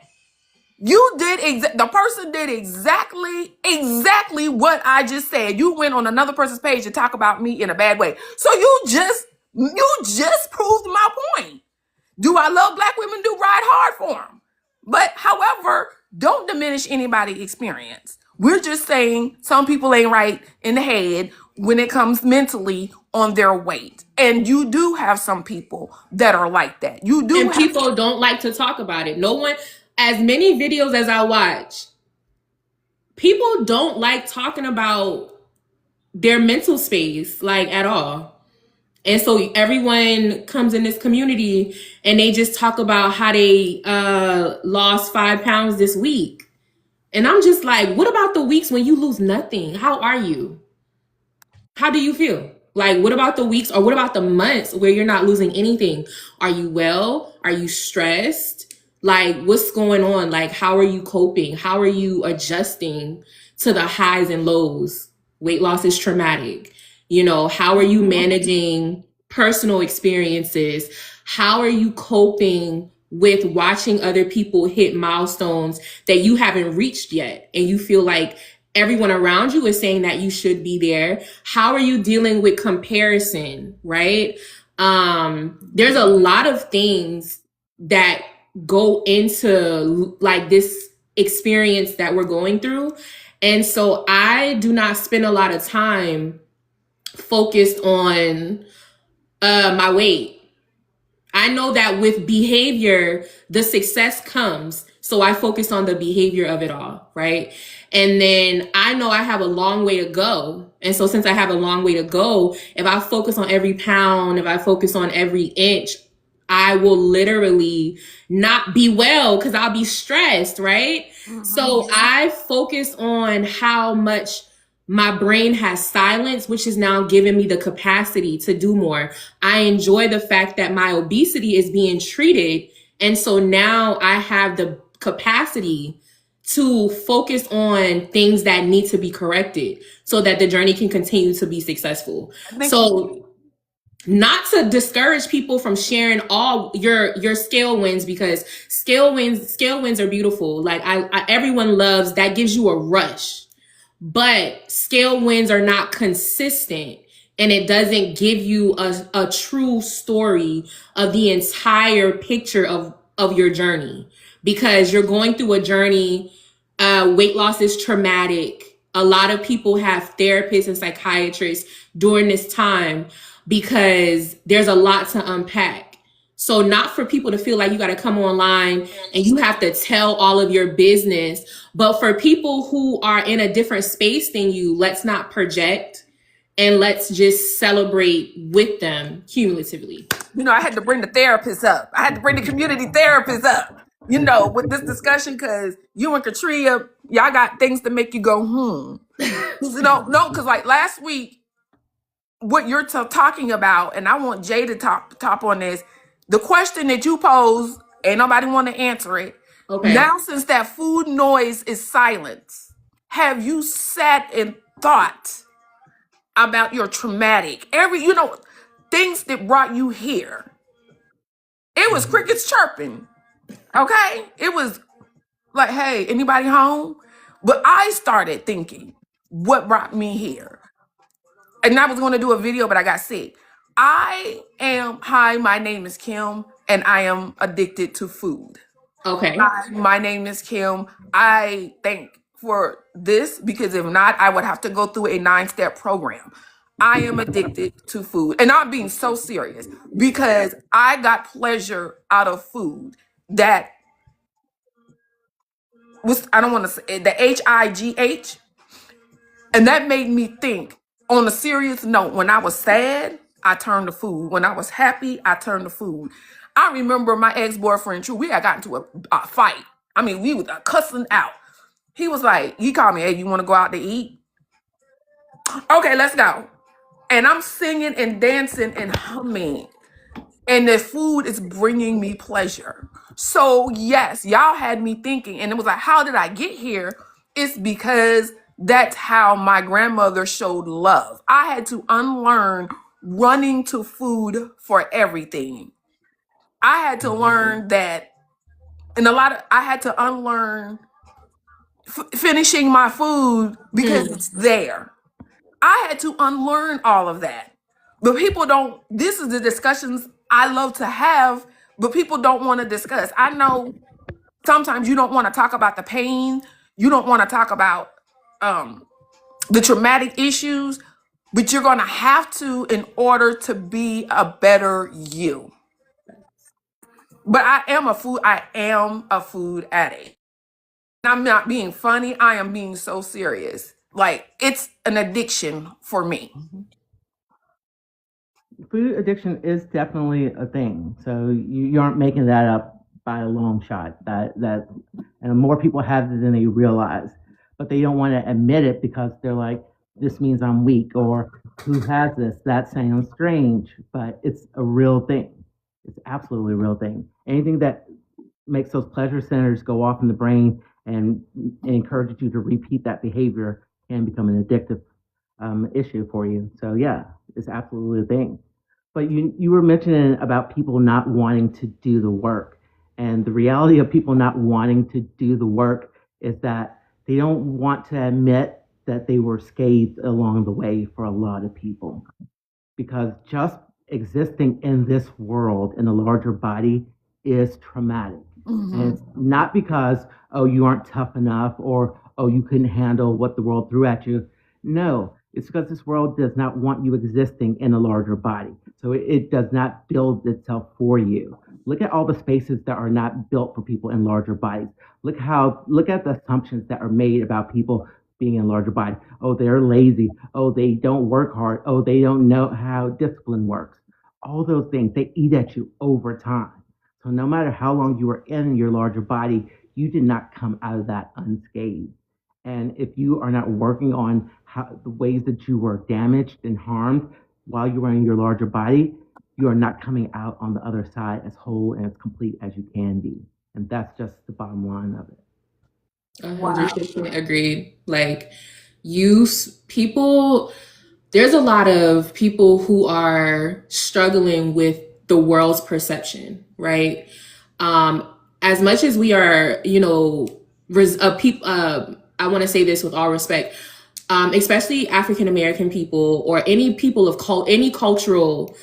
the person did exactly what I just said. You went on another person's page to talk about me in a bad way. So you just proved my point. Do I love Black women? Do ride hard for them. But however, don't diminish anybody's experience. We're just saying some people ain't right in the head when it comes mentally on their weight. And you do have some people that are like that. You do. And people don't like to talk about it. No one, as many videos as I watch, people don't like talking about their mental space, like at all. And so everyone comes in this community and they just talk about how they lost 5 pounds this week. And I'm just like, what about the weeks when you lose nothing? How are you? How do you feel? Like, what about the weeks or what about the months where you're not losing anything? Are you well? Are you stressed? Like, what's going on? Like, how are you coping? How are you adjusting to the highs and lows? Weight loss is traumatic. You know, how are you managing personal experiences? How are you coping with watching other people hit milestones that you haven't reached yet? And you feel like everyone around you is saying that you should be there. How are you dealing with comparison, right? There's a lot of things that go into like this experience that we're going through. And so I do not spend a lot of time focused on my weight. I know that with behavior, the success comes. So I focus on the behavior of it all, right? And then I know I have a long way to go. And so since I have a long way to go, if I focus on every pound, if I focus on every inch, I will literally not be well because I'll be stressed, right? Mm-hmm. So I focus on how much my brain has silence, which is now giving me the capacity to do more. I enjoy the fact that my obesity is being treated. And so now I have the capacity to focus on things that need to be corrected so that the journey can continue to be successful. So not to discourage people from sharing all your scale wins, because scale wins are beautiful. Like everyone loves that, gives you a rush. But scale wins are not consistent, and it doesn't give you a true story of the entire picture of your journey, because you're going through a journey. Weight loss is traumatic. A lot of people have therapists and psychiatrists during this time because there's a lot to unpack. So not for people to feel like you got to come online and you have to tell all of your business, but for people who are in a different space than you, let's not project and let's just celebrate with them cumulatively. You know, I had to bring the therapist up. I had to bring the community therapist up. you know, with this discussion, because you and Katria, y'all got things to make you go, 'Cause, no, because like last week, what you're talking about, and I want Jay to top on this. The question that you posed, ain't nobody want to answer it. Okay. Now, since that food noise is silence, have you sat and thought about your traumatic, things that brought you here? It was crickets chirping, okay? It was like, hey, anybody home? But I started thinking, what brought me here? And I was going to do a video, but I got sick. Hi, my name is Kim, and I am addicted to food. Okay. Hi, my name is Kim. I thank for this, because if not, I would have to go through a 9-step program. I am addicted to food. And I'm being so serious, because I got pleasure out of food that was, I don't want to say the HIGH. And that made me think, on a serious note, when I was sad, I turned to food. When I was happy, I turned to food. I remember my ex-boyfriend, True, we had gotten to a fight. I mean, we was cussing out. He was like, he called me, hey, you want to go out to eat? Okay, let's go. And I'm singing and dancing and humming. And the food is bringing me pleasure. So yes, y'all had me thinking, and it was like, how did I get here? It's because that's how my grandmother showed love. I had to unlearn running to food for everything. I had to learn that, and I had to unlearn finishing my food because it's there. I had to unlearn all of that. But people don't, this is the discussions I love to have, but people don't want to discuss. I know sometimes you don't want to talk about the pain, you don't want to talk about the traumatic issues, but you're going to have to in order to be a better you. But I am a food addict. I'm not being funny, I am being so serious. Like, it's an addiction for me. Food addiction is definitely a thing. So you aren't making that up by a long shot. And more people have it than they realize, but they don't want to admit it because they're like, this means I'm weak, or who has this? That sounds strange, but it's a real thing. It's absolutely a real thing. Anything that makes those pleasure centers go off in the brain and encourages you to repeat that behavior can become an addictive issue for you. So yeah, it's absolutely a thing. But you were mentioning about people not wanting to do the work. And the reality of people not wanting to do the work is that they don't want to admit that they were scathed along the way for a lot of people. Because just existing in this world in a larger body is traumatic. And it's not because, oh, you aren't tough enough, or, oh, you couldn't handle what the world threw at you. No, it's because this world does not want you existing in a larger body. So it does not build itself for you. Look at all the spaces that are not built for people in larger bodies. Look at the assumptions that are made about people being in larger bodies. Oh, they're lazy. Oh, they don't work hard. Oh, they don't know how discipline works. All those things, they eat at you over time. So no matter how long you were in your larger body, you did not come out of that unscathed. And if you are not working on the ways that you were damaged and harmed while you were in your larger body, you are not coming out on the other side as whole and as complete as you can be. And that's just the bottom line of it. 100% agreed. Like, people, there's a lot of people who are struggling with the world's perception, right? As much as we are, I want to say this with all respect, especially African American people or any people of any cultural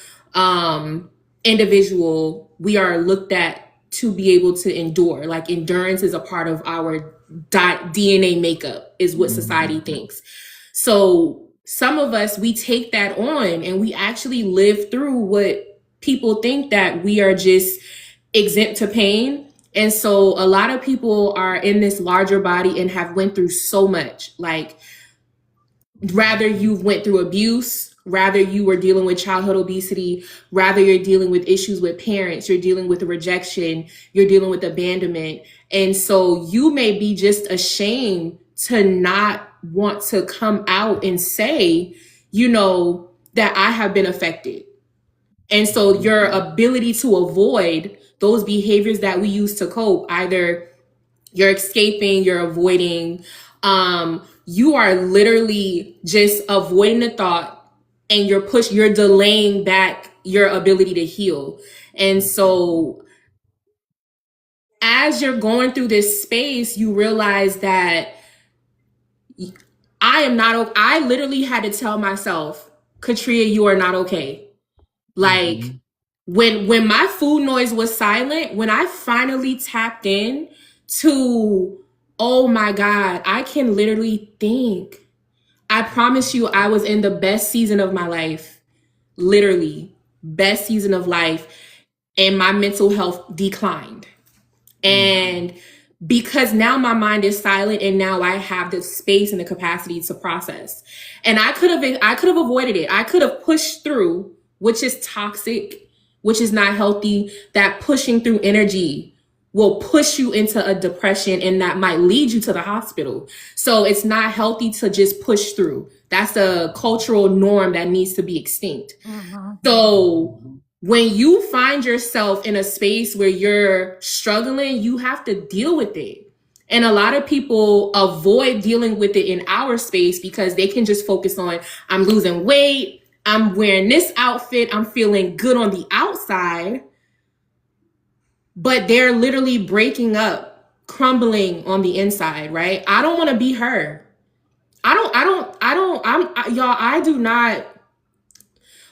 individual, we are looked at to be able to endure. Like, endurance is a part of our DNA makeup, is what society thinks. So some of us, we take that on and we actually live through what people think that we are just exempt to pain. And so a lot of people are in this larger body and have went through so much. Like, rather you went through abuse, rather you were dealing with childhood obesity, rather you're dealing with issues with parents, you're dealing with rejection, you're dealing with abandonment. And so you may be just ashamed to not want to come out and say, you know, that I have been affected. And so your ability to avoid those behaviors that we use to cope, either you're escaping, you're avoiding, you are literally just avoiding the thought, and you're delaying back your ability to heal. And so as you're going through this space, you realize that I literally had to tell myself, Katria, you are not okay. Like, Mhm. when my food noise was silent, when I finally tapped in to, oh my God, I can literally think. I promise you, I was in the best season of my life, literally best season of life, and my mental health declined. And because now my mind is silent, and now I have the space and the capacity to process. And I could have avoided it. I could have pushed through, which is toxic, which is not healthy. That pushing through energy will push you into a depression, and that might lead you to the hospital. So it's not healthy to just push through. That's a cultural norm that needs to be extinct. So when you find yourself in a space where you're struggling, you have to deal with it. And a lot of people avoid dealing with it in our space because they can just focus on, I'm losing weight, I'm wearing this outfit, I'm feeling good on the outside, but they're literally breaking up, crumbling on the inside, right? I don't want to be her. Y'all, I do not,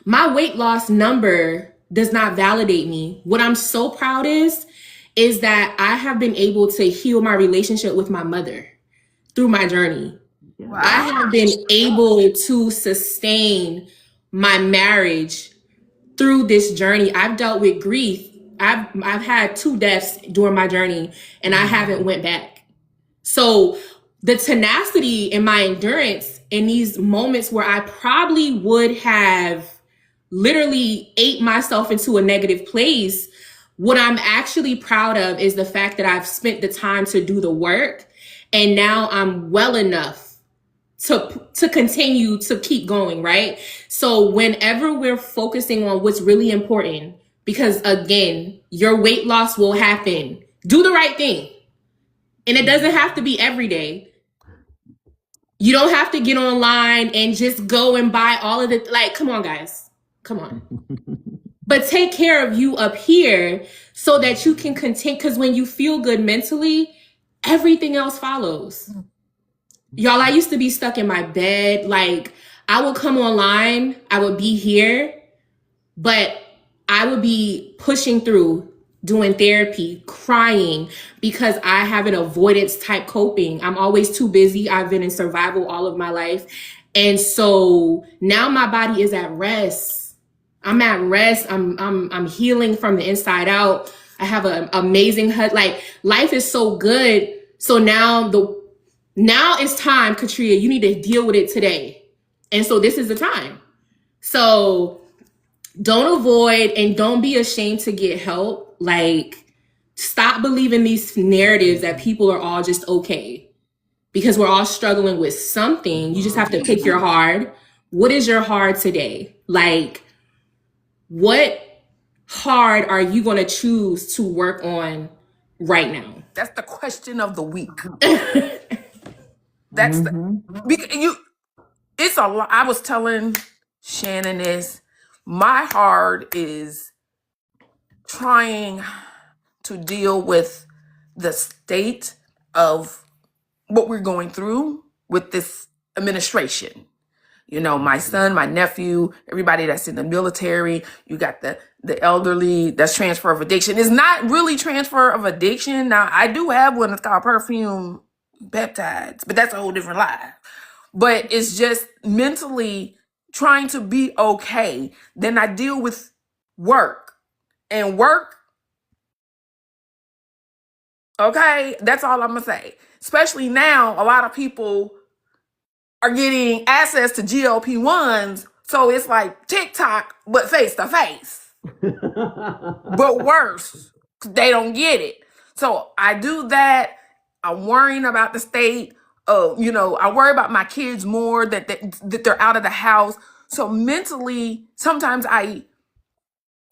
my weight loss number does not validate me. What I'm so proud is that I have been able to heal my relationship with my mother through my journey. Wow. I have been able to sustain my marriage through this journey. I've dealt with grief. I've had 2 deaths during my journey, and I haven't went back. So the tenacity and my endurance in these moments where I probably would have literally ate myself into a negative place, what I'm actually proud of is the fact that I've spent the time to do the work, and now I'm well enough to continue to keep going, right? So whenever we're focusing on what's really important, because again, your weight loss will happen. Do the right thing. And it doesn't have to be every day. You don't have to get online and just go and buy all of it. Like, come on, guys. Come on. But take care of you up here so that you can continue. Because when you feel good mentally, everything else follows. Y'all, I used to be stuck in my bed. Like, I would come online, I would be here, but I would be pushing through, doing therapy, crying, because I have an avoidance type coping. I'm always too busy. I've been in survival all of my life. And so now my body is at rest. I'm at rest. I'm healing from the inside out. I have an amazing HUD. Like, life is so good. So now it's time, Katria, you need to deal with it today. And so this is the time. So don't avoid and don't be ashamed to get help. Like, stop believing these narratives that people are all just okay, because we're all struggling with something. You just have to pick your hard. What is your hard today? Like, what hard are you going to choose to work on right now? That's the question of the week. Mhm. That's it's a lot. I was telling Shannon this. My heart is trying to deal with the state of what we're going through with this administration. You know, my son, my nephew, everybody that's in the military, you got the elderly, that's transfer of addiction. It's not really transfer of addiction. Now, I do have one that's called perfume peptides, but that's a whole different life. But it's just mentally trying to be okay. Then I deal with work. And work, okay, that's all I'm gonna say. Especially now, a lot of people are getting access to GLP-1s. So it's like TikTok, but face to face, but worse. 'Cause they don't get it. So I do that. I'm worrying about the state. I worry about my kids more that they're out of the house. So mentally, sometimes I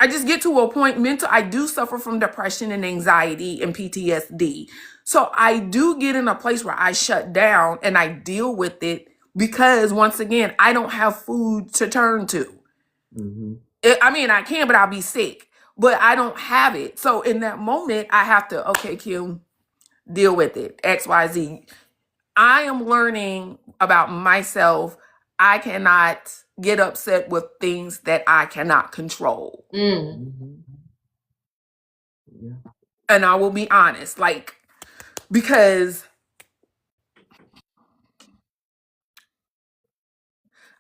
just get to a point I do suffer from depression and anxiety and PTSD. So I do get in a place where I shut down and I deal with it because once again, I don't have food to turn to. Mm-hmm. I mean, I can, but I'll be sick, but I don't have it. So in that moment, I have to, okay, Kim, deal with it. XYZ. I am learning about myself. I cannot get upset with things that I cannot control. Mm-hmm. Yeah. And I will be honest, because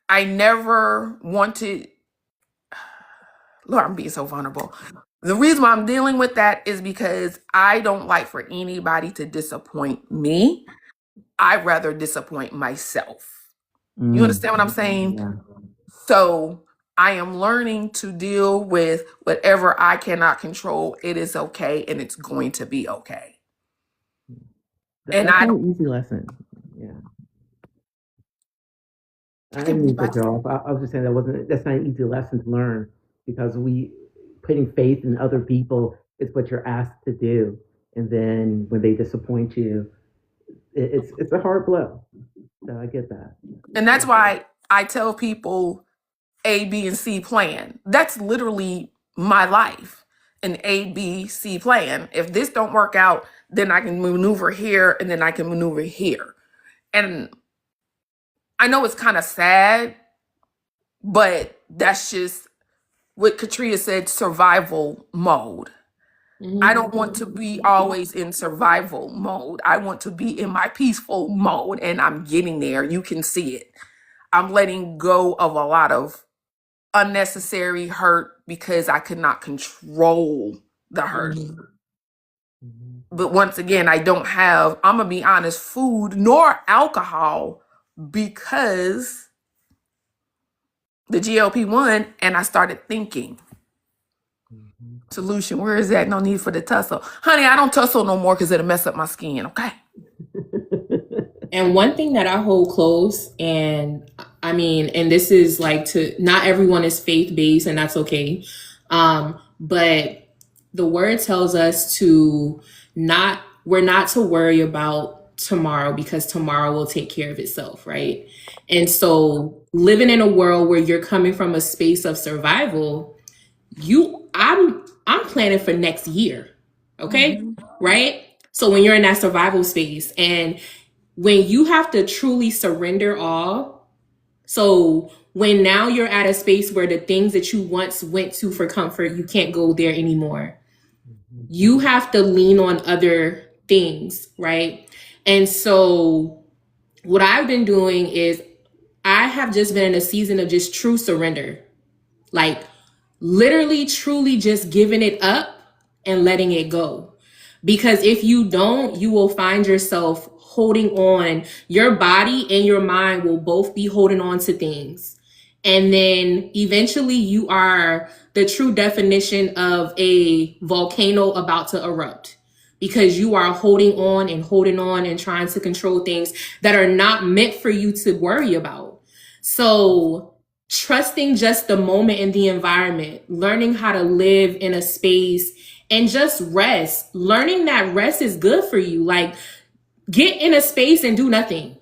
I never wanted, Lord, I'm being so vulnerable. The reason why I'm dealing with that is because I don't like for anybody to disappoint me. I'd rather disappoint myself. You understand what I'm saying? Yeah. So I am learning to deal with whatever I cannot control. It is okay, and it's going to be okay. And That's I not don't. an easy lesson. Yeah. I I didn't can't mean believe to cut you off. I was just saying that's not an easy lesson to learn because putting faith in other people is what you're asked to do. And then when they disappoint you, it's a hard blow. So I get that. And that's why I tell people A, B, and C plan. That's literally my life. An A, B, C plan. If this don't work out, then I can maneuver here and then I can maneuver here. And I know it's kind of sad, but that's just what Katria said, survival mode. Mhm. I don't want to be always in survival mode. I want to be in my peaceful mode, and I'm getting there. You can see it. I'm letting go of a lot of unnecessary hurt because I could not control the hurt. Mhm. Mhm. But once again, I don't have, I'm going to be honest, food nor alcohol because the GLP-1, and I started thinking, Mhm. solution, where is that? No need for the tussle. Honey, I don't tussle no more because it'll mess up my skin, okay? And one thing that I hold close, and I mean, and this is like not everyone is faith based, and that's okay. But the word tells us we're not to worry about tomorrow because tomorrow will take care of itself, right? And so living in a world where you're coming from a space of survival, I'm planning for next year. Okay. Mhm. Right. So when you're in that survival space and when you have to truly surrender all, so when now you're at a space where the things that you once went to for comfort, you can't go there anymore. You have to lean on other things, right? And so what I've been doing is I have just been in a season of just true surrender. Like literally, truly just giving it up and letting it go. Because if you don't, you will find yourself holding on. Your body and your mind will both be holding on to things. And then eventually you are the true definition of a volcano about to erupt because you are holding on and trying to control things that are not meant for you to worry about. So trusting just the moment and the environment, learning how to live in a space and just rest, learning that rest is good for you. Like get in a space and do nothing.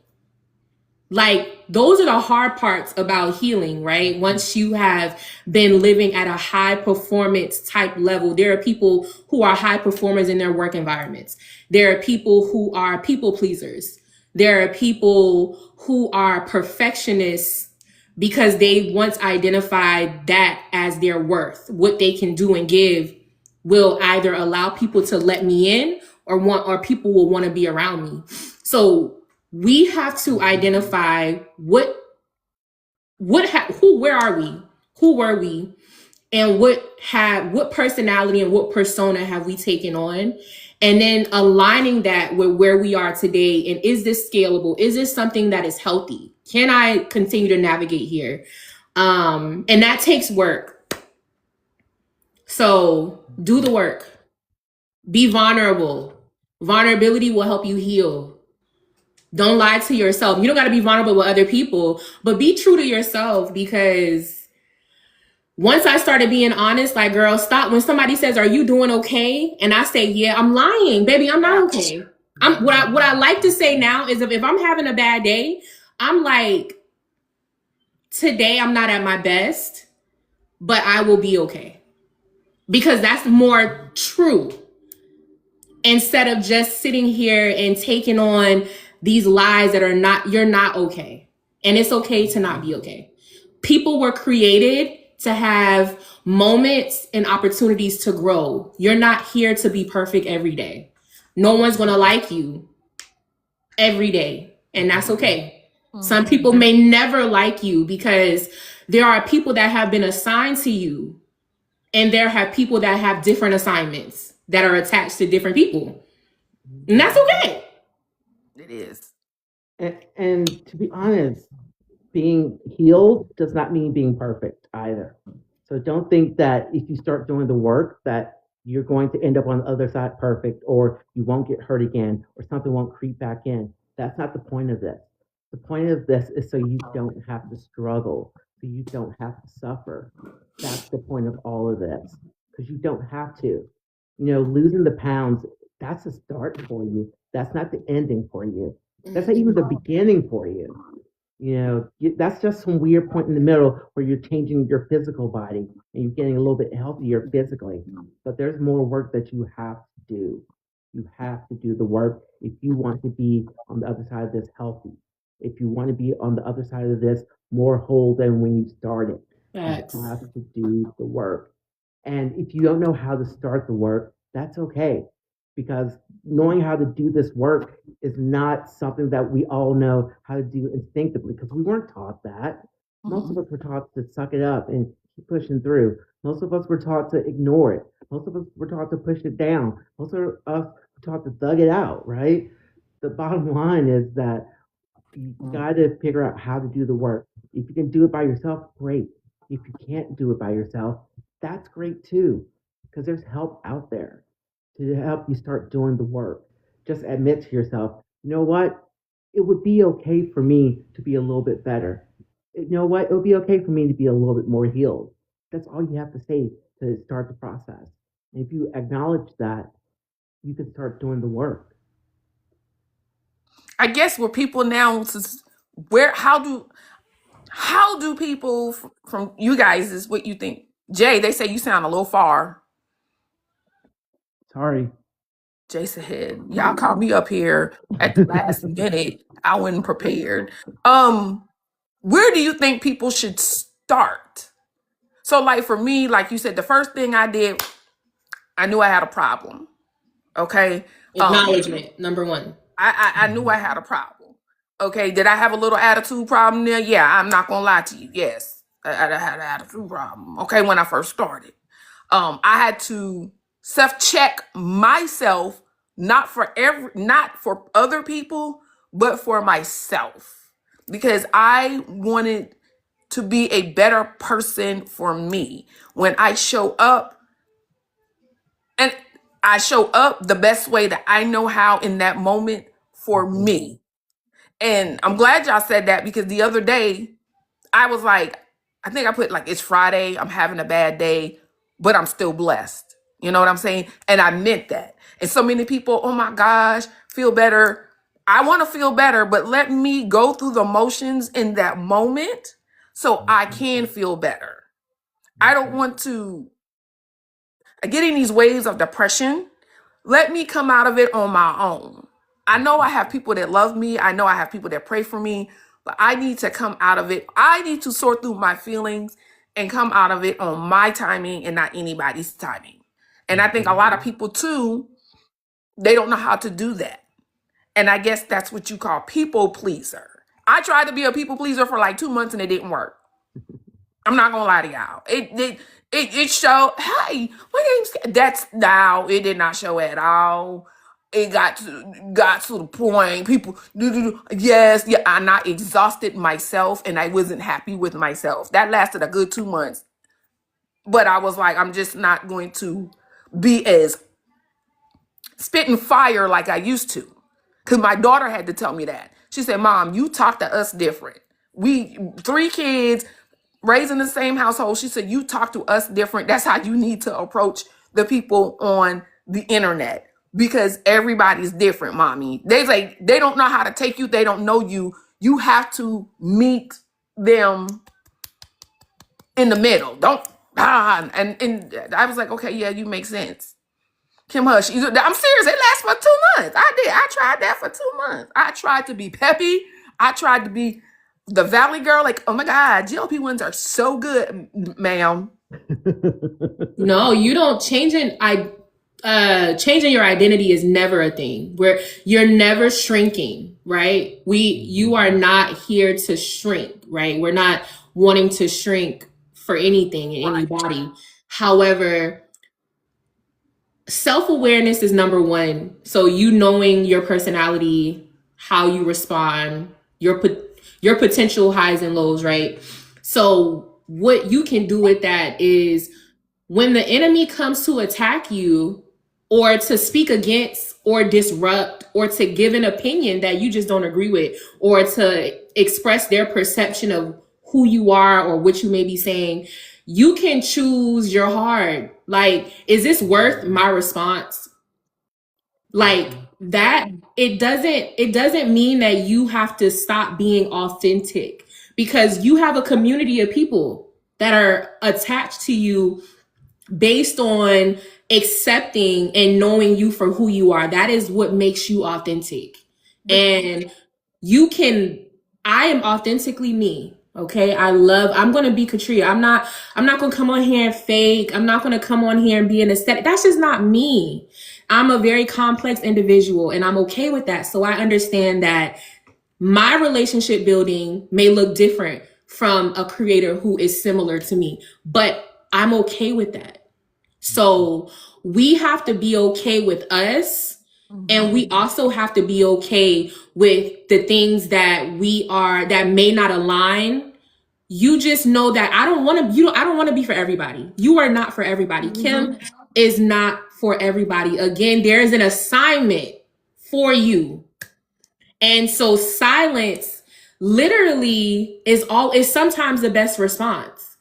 Like those are the hard parts about healing, right? Once you have been living at a high performance type level, there are people who are high performers in their work environments. There are people who are people pleasers. There are people who are perfectionists because they once identified that as their worth. What they can do and give will either allow people to let me in or people will want to be around me. So we have to identify where are we? Who were we? and what personality and what persona have we taken on, and then aligning that with where we are today. And is this scalable? Is this something that is healthy? Can I continue to navigate here? And that takes work. So do the work. Be vulnerable. Vulnerability will help you heal. Don't lie to yourself. You don't got to be vulnerable with other people, but be true to yourself. Because once I started being honest, like, girl, stop. When somebody says, "Are you doing okay?" and I say, "Yeah," I'm lying, baby. I'm not okay. What I like to say now is if I'm having a bad day, I'm like, today I'm not at my best, but I will be okay. Because that's more true. Instead of just sitting here and taking on these lies that are not, you're not okay. And it's okay to not be okay. People were created to have moments and opportunities to grow. You're not here to be perfect every day. No one's going to like you every day. And that's okay. Some people may never like you because there are people that have been assigned to you, and there have people that have different assignments that are attached to different people. And that's okay. It is. And to be honest, being healed does not mean being perfect either. So don't think that if you start doing the work that you're going to end up on the other side perfect, or you won't get hurt again, or something won't creep back in. That's not the point of this. The point of this is so you don't have to struggle, so you don't have to suffer. That's the point of all of this, because you don't have to. Losing the pounds, that's a start for you. That's not the ending for you. That's not even the beginning for you. That's just some weird point in the middle where you're changing your physical body and you're getting a little bit healthier physically. But there's more work that you have to do. You have to do the work if you want to be on the other side of this healthy. If you want to be on the other side of this more whole than when you started, you have to do the work. And if you don't know how to start the work, that's okay. Because knowing how to do this work is not something that we all know how to do instinctively, because we weren't taught that. Most of us were taught to suck it up and keep pushing through. Most of us were taught to ignore it. Most of us were taught to push it down. Most of us were taught to thug it out, right? The bottom line is that you got to figure out how to do the work. If you can do it by yourself, great. If you can't do it by yourself, that's great too, because there's help out there to help you start doing the work. Just admit to yourself, you know what? It would be okay for me to be a little bit better. You know what? It would be okay for me to be a little bit more healed. That's all you have to say to start the process. And if you acknowledge that, you can start doing the work. I guess where people now, how do people from you guys is what you think? Jay, they say you sound a little far. Sorry. Jay said, y'all called me up here at the last minute. I wasn't prepared. Where do you think people should start? So like for me, like you said, the first thing I did, I knew I had a problem. Okay. Acknowledgement, number one. I knew I had a problem. Okay. Did I have a little attitude problem there? Yeah, I'm not gonna lie to you. Yes. I had an attitude problem. Okay, when I first started. I had to self-check myself, not for other people, but for myself. Because I wanted to be a better person for me. When I show up, and I show up the best way that I know how in that moment for me. And I'm glad y'all said that, because the other day I was like, I think I put like, it's Friday, I'm having a bad day, but I'm still blessed. You know what I'm saying? And I meant that. And so many people, oh my gosh, feel better. I want to feel better, but let me go through the motions in that moment so I can feel better. I don't want to get in these waves of depression. Let me come out of it on my own. I know I have people that love me. I know I have people that pray for me, but I need to come out of it. I need to sort through my feelings and come out of it on my timing and not anybody's timing. And I think a lot of people too, they don't know how to do that. And I guess that's what you call people pleaser. I tried to be a people pleaser for like 2 months and it didn't work. I'm not gonna lie to y'all. It showed. Hey, my name's. That's now. It did not show at all. It got to the point. People, yes, yeah. I not exhausted myself, and I wasn't happy with myself. That lasted a good 2 months. But I was like, I'm just not going to be as spitting fire like I used to. Because my daughter had to tell me that. She said, Mom, you talk to us different. We 3 kids raised in the same household. She said, you talk to us different. That's how you need to approach the people on the internet. Because everybody's different, mommy. They don't know how to take you. They don't know you. You have to meet them in the middle. Don't and I was like, okay, yeah, you make sense. Kim Hush, I'm serious. It lasts for 2 months. I tried that for 2 months. I tried to be peppy. I tried to be the Valley girl. Like, oh my God, GLP-1s are so good, ma'am. No, you don't. Changing your identity is never a thing. Where you're never shrinking, right? You are not here to shrink, right? We're not wanting to shrink for anything and Right. anybody. However, self-awareness is number one. So you knowing your personality, how you respond, your potential highs and lows, right? So what you can do with that is when the enemy comes to attack you or to speak against or disrupt or to give an opinion that you just don't agree with or to express their perception of who you are or what you may be saying, you can choose your heart. Like, is this worth my response? Like that, it doesn't mean that you have to stop being authentic because you have a community of people that are attached to you based on accepting and knowing you for who you are. That is what makes you authentic. And I am authentically me. Okay. I'm going to be Katria. I'm not going to come on here and fake. I'm not going to come on here and be an aesthetic. That's just not me. I'm a very complex individual and I'm okay with that. So I understand that my relationship building may look different from a creator who is similar to me, but I'm okay with that. So we have to be okay with us. And we also have to be okay with the things that that may not align. You just know that I don't want to be for everybody. You are not for everybody. Kim is not for everybody. Again, there is an assignment for you. And so silence literally is sometimes the best response.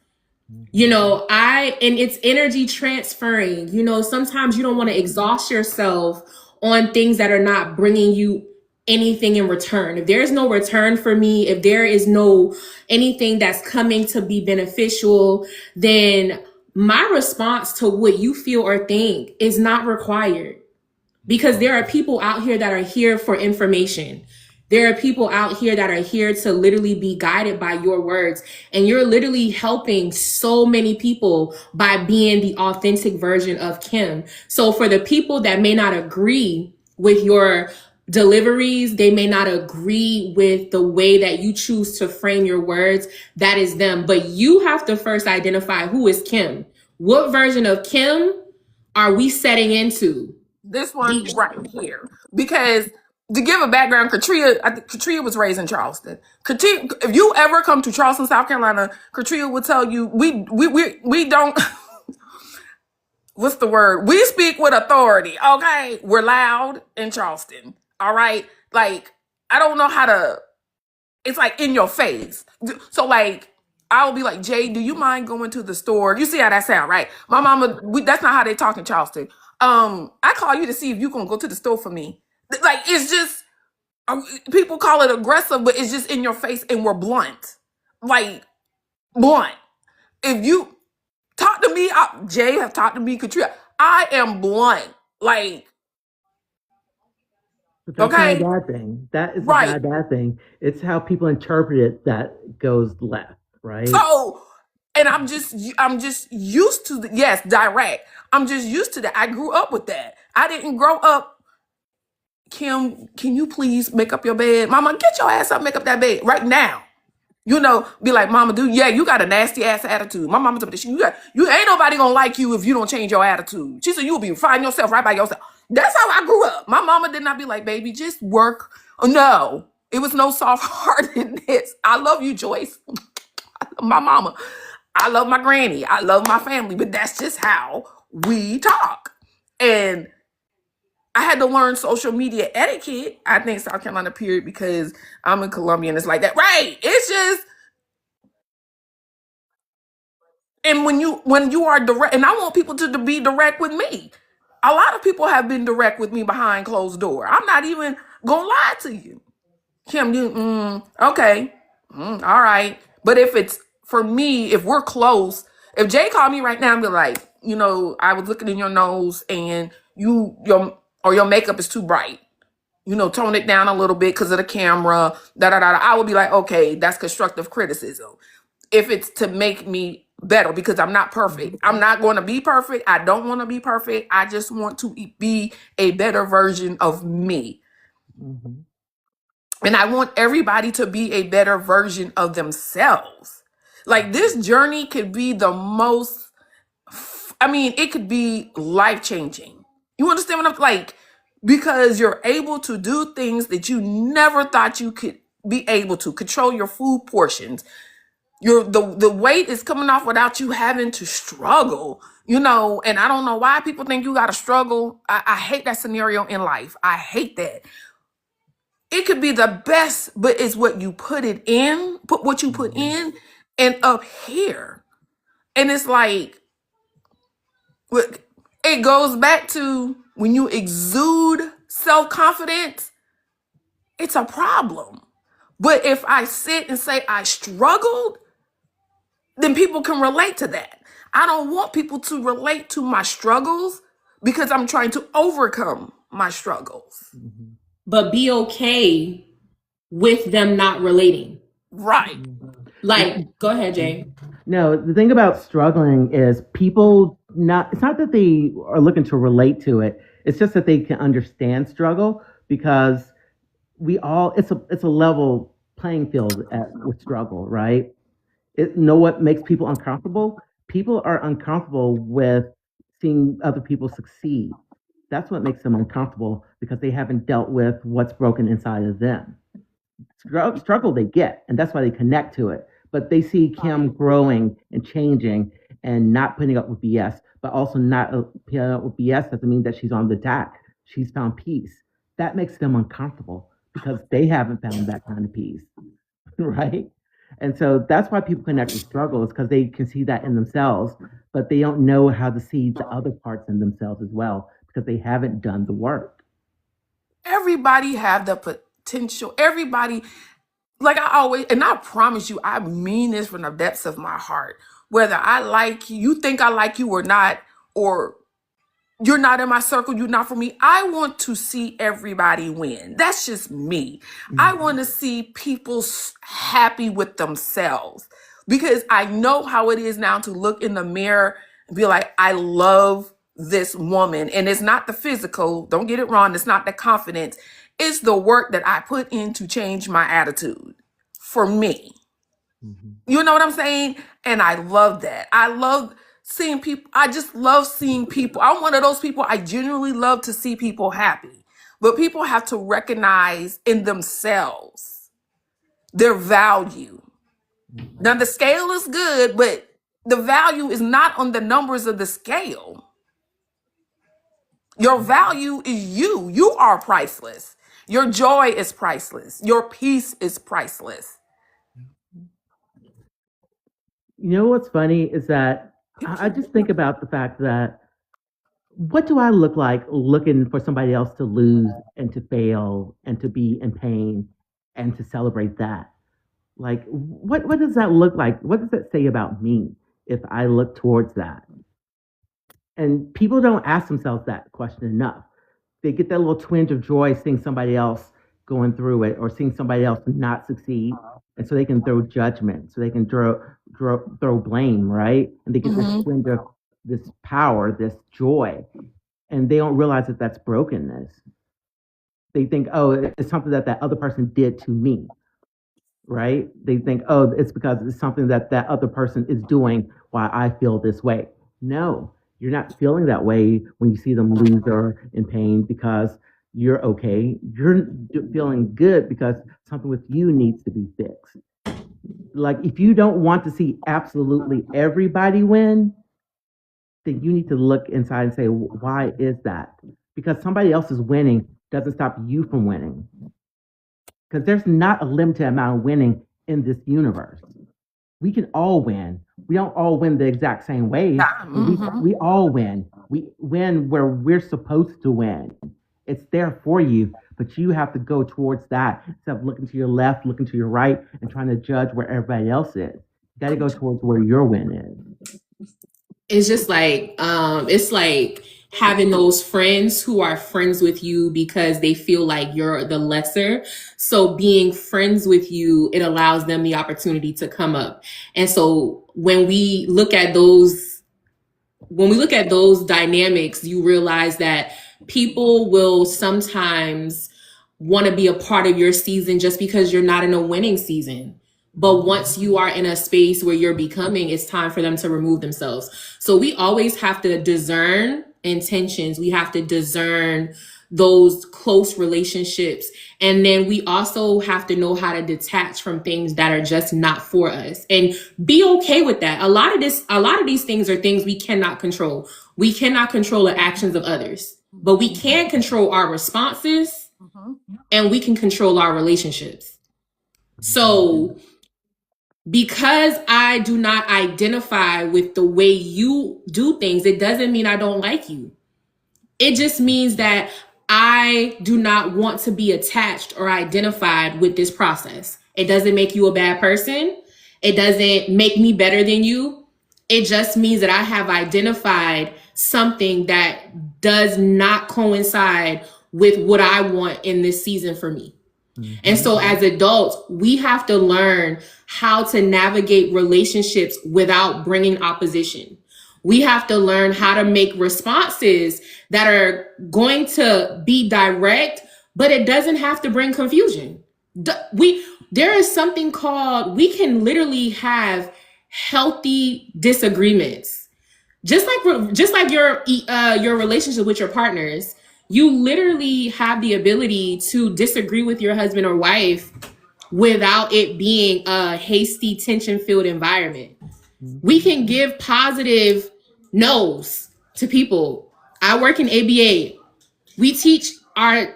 And it's energy transferring. Sometimes you don't want to exhaust yourself on things that are not bringing you anything in return. If there is no return for me, if there is no anything that's coming to be beneficial, then my response to what you feel or think is not required. Because there are people out here that are here for information. There are people out here that are here to literally be guided by your words. And you're literally helping so many people by being the authentic version of Kim. So for the people that may not agree with your deliveries, they may not agree with the way that you choose to frame your words, that is them. But you have to first identify who is Kim. What version of Kim are we setting into? This one right here. Because to give a background, Katria was raised in Charleston. If you ever come to Charleston, South Carolina, Katria will tell you we don't. What's the word? We speak with authority. Okay, we're loud in Charleston. All right, like I don't know how to. It's like in your face. So like I'll be like, Jay, do you mind going to the store? You see how that sound, right? My mama. That's not how they talk in Charleston. I call you to see if you can go to the store for me. Like it's just people call it aggressive, but it's just in your face, and we're blunt, like blunt. If you talk to me, Jay have talked to me, Katria. I am blunt, like But that's okay, not a bad thing. That is right. not a bad thing. It's how people interpret it that goes left, right? So, and I'm just used to direct. I'm just used to that. I grew up with that. I didn't grow up. Kim, can you please make up your bed? Mama, get your ass up, make up that bed right now. Be like, mama, dude, yeah, you got a nasty ass attitude. My mama told me this. You ain't nobody gonna like you if you don't change your attitude. She said you'll be find yourself right by yourself. That's how I grew up. My mama did not be like, baby, just work. No, it was no soft heartedness. I love you, Joyce. My mama. I love my granny. I love my family, but that's just how we talk. And I had to learn social media etiquette, I think, South Carolina, period, because I'm in Columbia and it's like that. Right. It's just, and when you are direct, and I want people to be direct with me. A lot of people have been direct with me behind closed door. I'm not even gonna lie to you. Kim, okay. All right. But if it's for me, if we're close, if Jay called me right now and be like, I was looking in your nose and your makeup is too bright. Tone it down a little bit because of the camera. I would be like, okay, that's constructive criticism. If it's to make me better, because I'm not perfect. I'm not going to be perfect. I don't want to be perfect. I just want to be a better version of me. Mhm. And I want everybody to be a better version of themselves. Like, this journey could be the most, it could be life changing. You understand what I'm like? Because you're able to do things that you never thought you could be able to control your food portions. The weight is coming off without you having to struggle, and I don't know why people think you got to struggle. I hate that scenario in life. I hate that. It could be the best, but it's what you put what you put in and up here. And it's like, it goes back to when you exude self-confidence, it's a problem. But if I sit and say I struggled, then people can relate to that. I don't want people to relate to my struggles because I'm trying to overcome my struggles. Mhm. But be okay with them not relating. Right. Like, go ahead, Jay. No, the thing about struggling is it's not that they are looking to relate to it. It's just that they can understand struggle because it's a level playing field with struggle, right? What makes people uncomfortable? People are uncomfortable with seeing other people succeed. That's what makes them uncomfortable because they haven't dealt with what's broken inside of them. Struggle they get, and that's why they connect to it. But they see Kim growing and changing and not putting up with BS, but also not putting up with BS doesn't mean that she's on the attack. She's found peace. That makes them uncomfortable because they haven't found that kind of peace, right? And so that's why people connect with struggle is because they can see that in themselves, but they don't know how to see the other parts in themselves as well because they haven't done the work. Everybody have the potential. Everybody, like I always, and I promise you, I mean this from the depths of my heart. Whether I like you think I like you or not, or you're not in my circle, you're not for me. I want to see everybody win. That's just me. I want to see people happy with themselves because I know how it is now to look in the mirror and be like, I love this woman. And it's not the physical, don't get it wrong. It's not the confidence. It's the work that I put in to change my attitude for me. Mhm. You know what I'm saying? And I love that. I love seeing people. I just love seeing people. I'm one of those people. I genuinely love to see people happy. But people have to recognize in themselves their value. Now, the scale is good, but the value is not on the numbers of the scale. Your value is you. You are priceless. Your joy is priceless. Your peace is priceless. You know what's funny is that I just think about the fact that what do I look like looking for somebody else to lose and to fail and to be in pain and to celebrate that? Like, what does that look like? What does that say about me if I look towards that? And people don't ask themselves that question enough. They get that little twinge of joy seeing somebody else going through it or seeing somebody else not succeed. And so they can throw judgment, so they can throw blame, right? And they get this Mhm. twinge of this power, this joy, and they don't realize that that's brokenness. They think, oh, it's something that other person did to me. right? They think, oh, it's because it's something that that other person is doing why I feel this way. No, you're not feeling that way when you see them lose or in pain because you're okay. You're feeling good because something with you needs to be fixed. Like, if you don't want to see absolutely everybody win, then you need to look inside and say, why is that? Because somebody else is winning doesn't stop you from winning. Because there's not a limited amount of winning in this universe. We can all win. We don't all win the exact same way, but we all win. We win where we're supposed to win. It's there for you, but you have to go towards that instead of looking to your left, looking to your right, and trying to judge where everybody else is. You got to go towards where your win is. It's just like it's like having those friends who are friends with you because they feel like you're the lesser. So being friends with you, it allows them the opportunity to come up. And so when we look at those dynamics, you realize that people will sometimes want to be a part of your season just because you're not in a winning season. But once you are in a space where you're becoming, it's time for them to remove themselves. So we always have to discern intentions. We have to discern those close relationships. And then we also have to know how to detach from things that are just not for us and be okay with that. A lot of these things are things we cannot control. We cannot control the actions of others, but we can control our responses and we can control our relationships. So because I do not identify with the way you do things, it doesn't mean I don't like you. It just means that I do not want to be attached or identified with this process. It doesn't make you a bad person. It doesn't make me better than you. It just means that I have identified something that does not coincide with what I want in this season for me. And so as adults, we have to learn how to navigate relationships without bringing opposition. We have to learn how to make responses that are going to be direct, but it doesn't have to bring confusion. There is something called, we can literally have healthy disagreements. Just like your relationship with your partners, you literally have the ability to disagree with your husband or wife without it being a hasty, tension-filled environment. We can give positive no's to people. I work in ABA. We teach our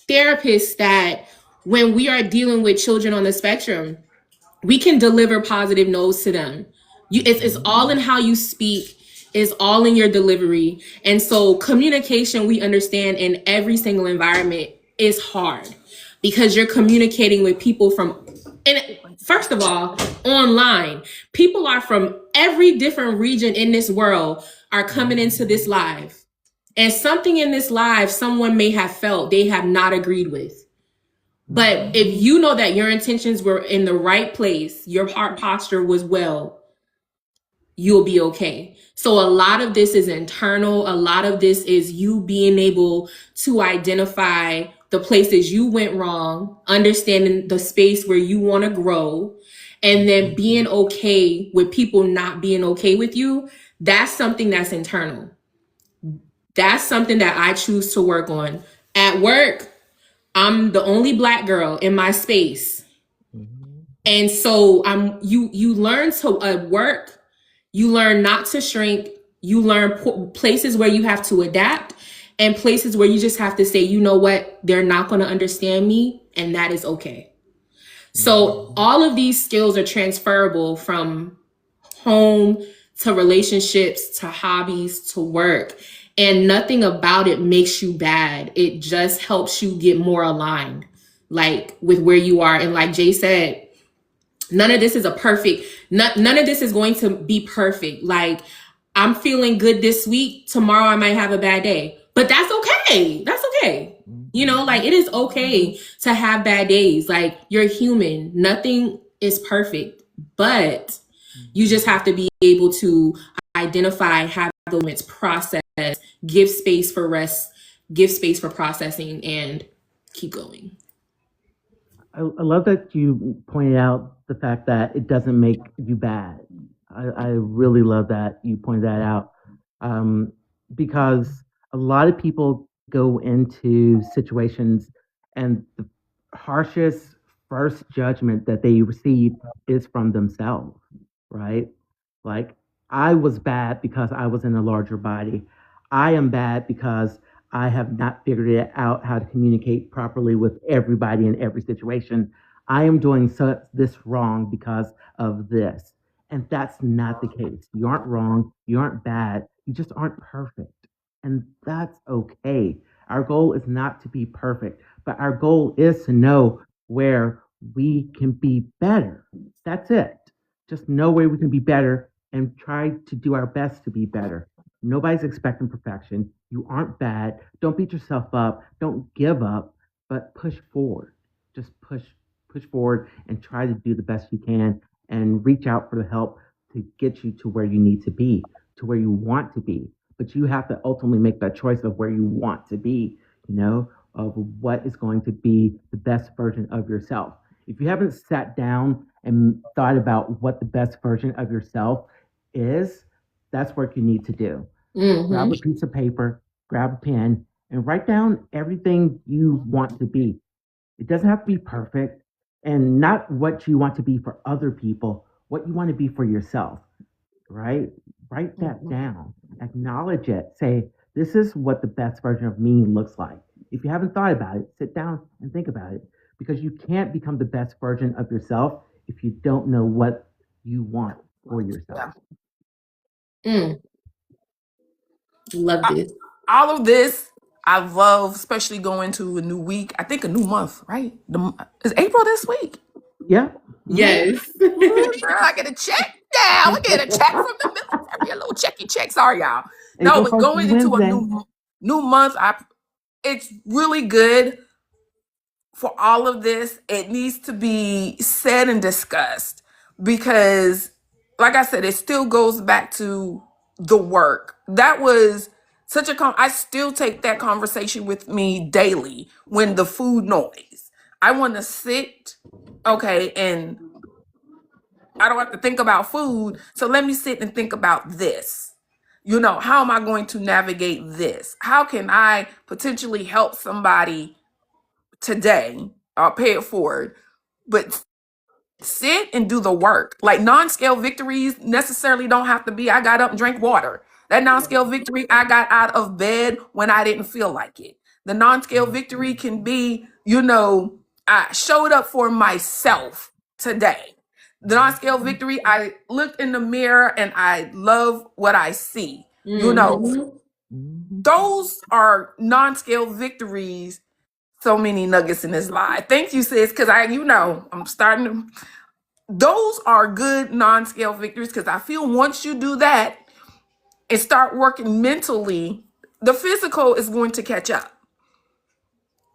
therapists that when we are dealing with children on the spectrum, we can deliver positive no's to them. It's all in how you speak. It's all in your delivery. And so communication, we understand in every single environment is hard because you're communicating with people and first of all, online. People are from every different region in this world are coming into this live. And something in this live, someone may have felt they have not agreed with. But if you know that your intentions were in the right place, your heart posture was well, you'll be okay. So a lot of this is internal. A lot of this is you being able to identify the places you went wrong, understanding the space where you want to grow, and then being okay with people not being okay with you. That's something that's internal. That's something that I choose to work on. At work, I'm the only Black girl in my space. And so you learn to work. You learn not to shrink. You learn places where you have to adapt and places where you just have to say, you know what, they're not going to understand me, and that is okay. So all of these skills are transferable from home to relationships to hobbies to work, and nothing about it makes you bad. It just helps you get more aligned, like with where you are. And like Jay said, none of this is none of this is going to be perfect. Like, I'm feeling good this week. Tomorrow I might have a bad day, but that's okay. That's okay. You know, like, it is okay to have bad days. Like, you're human. Nothing is perfect, but you just have to be able to identify, have the moments, process, give space for rest, give space for processing, and keep going. I love that you pointed out the fact that it doesn't make you bad. I really love that you pointed that out, um, because a lot of people go into situations and the harshest first judgment that they receive is from themselves, right? Like, I was bad because I was in a larger body. I am bad because I have not figured it out how to communicate properly with everybody in every situation. I am doing this wrong because of this. And that's not the case. You aren't wrong. You aren't bad. You just aren't perfect. And that's okay. Our goal is not to be perfect, but our goal is to know where we can be better. That's it. Just know where we can be better and try to do our best to be better. Nobody's expecting perfection. You aren't bad. Don't beat yourself up. Don't give up, but push forward. Just push forward and try to do the best you can and reach out for the help to get you to where you need to be, to where you want to be. But you have to ultimately make that choice of where you want to be, of what is going to be the best version of yourself. If you haven't sat down and thought about what the best version of yourself is, that's what you need to do. Grab Mm-hmm. a piece of paper, grab a pen, and write down everything you want to be. It doesn't have to be perfect, and not what you want to be for other people, what you want to be for yourself, right? Write that down, acknowledge it, say, this is what the best version of me looks like. If you haven't thought about it, sit down and think about it, because you can't become the best version of yourself if you don't know what you want for yourself. Yeah. Mm, love this. All of this, I love, especially going to a new week. I think a new month, right? Is April this week? Yeah. Yes. Ooh, girl, I get a check now. We get a check from the military, a little checky check. Sorry, y'all. No, April but 1st is going into a Wednesday. new month, it's really good for all of this. It needs to be said and discussed because, like I said, it still goes back to the work. That was such a I still take that conversation with me daily when the food noise. I want to sit, okay, and I don't have to think about food. So let me sit and think about this. How am I going to navigate this? How can I potentially help somebody today? I'll pay it forward. But sit and do the work. Like non-scale victories necessarily don't have to be I got up and drank water. That non-scale victory, I got out of bed when I didn't feel like it. The non-scale victory can be, I showed up for myself today. The non-scale victory, I looked in the mirror and I love what I see. Mm-hmm. Those are non-scale victories. So many nuggets in this live. Thank you, sis, because I'm starting to. Those are good non-scale victories because I feel once you do that and start working mentally, the physical is going to catch up.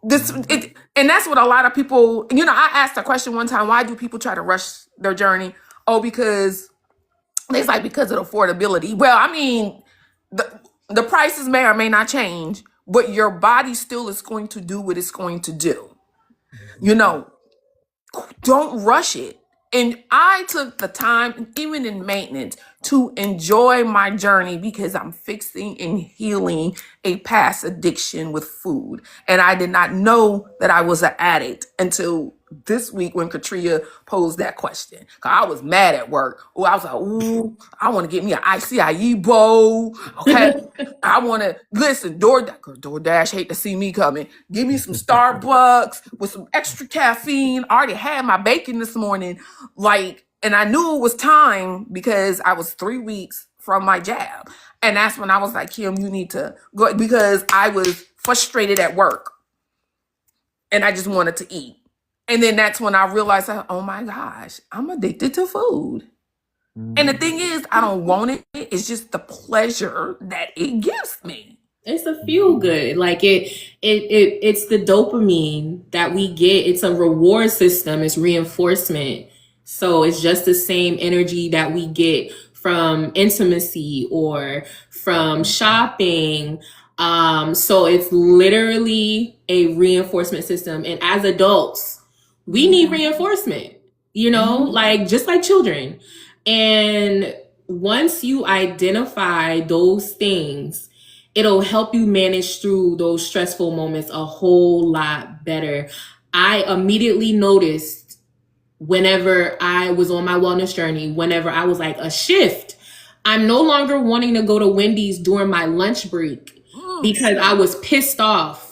And that's what a lot of people. I asked a question one time: why do people try to rush their journey? Oh, because it's like because of affordability. Well, I mean, the prices may or may not change, but your body still is going to do what it's going to do. Don't rush it. And I took the time, even in maintenance, to enjoy my journey because I'm fixing and healing a past addiction with food. And I did not know that I was an addict until this week when Katria posed that question. 'Cause I was mad at work. Oh, I was like, ooh, I want to get me an ICIE bowl. Okay. I want to listen. DoorDash hate to see me coming. Give me some Starbucks with some extra caffeine. I already had my bacon this morning. And I knew it was time because I was 3 weeks from my jab. And that's when I was like, Kim, you need to go because I was frustrated at work and I just wanted to eat. And then that's when I realized, oh my gosh, I'm addicted to food. And the thing is, I don't want it. It's just the pleasure that it gives me. It's a feel good. Like it's the dopamine that we get. It's a reward system. It's reinforcement. So it's just the same energy that we get from intimacy or from shopping. So it's literally a reinforcement system. And as adults, We need reinforcement, you know, like just like children. And once you identify those things, it'll help you manage through those stressful moments a whole lot better. I immediately noticed whenever I was on my wellness journey, whenever I was like a shift, I'm no longer wanting to go to Wendy's during my lunch break because I was pissed off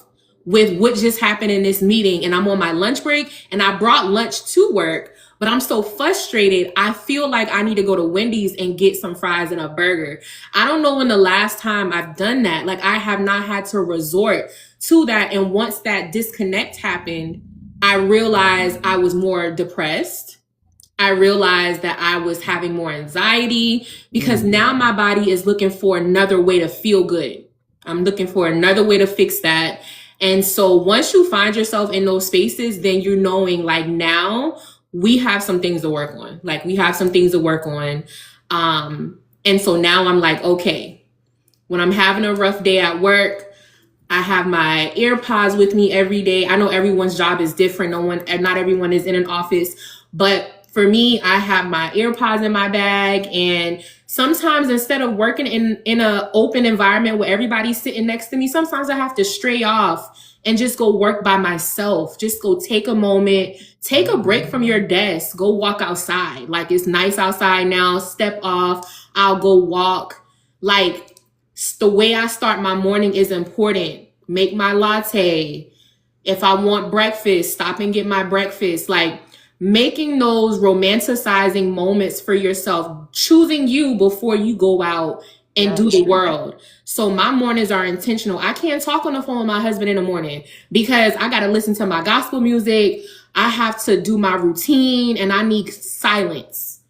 with what just happened in this meeting, and I'm on my lunch break and I brought lunch to work, but I'm so frustrated. I feel like I need to go to Wendy's and get some fries and a burger. I don't know when the last time I've done that. Like, I have not had to resort to that. And once that disconnect happened, I realized I was more depressed. I realized that I was having more anxiety because now my body is looking for another way to feel good. I'm looking for another way to fix that. And so once you find yourself in those spaces, then you're knowing like now we have some things to work on. Like we have some things to work on. And so now I'm like, okay, when I'm having a rough day at work, I have my AirPods with me every day. I know everyone's job is different. Not everyone is in an office, but for me, I have my AirPods in my bag. And sometimes instead of working in an open environment where everybody's sitting next to me, sometimes I have to stray off and just go work by myself. Just go take a moment, take a break from your desk, go walk outside. Like it's nice outside now, step off, I'll go walk. Like the way I start my morning is important. Make my latte. If I want breakfast, stop and get my breakfast. Like making those romanticizing moments for yourself, choosing you before you go out and do the world. So my mornings are intentional. I can't talk on the phone with my husband in the morning because I got to listen to my gospel music. I have to do my routine and I need silence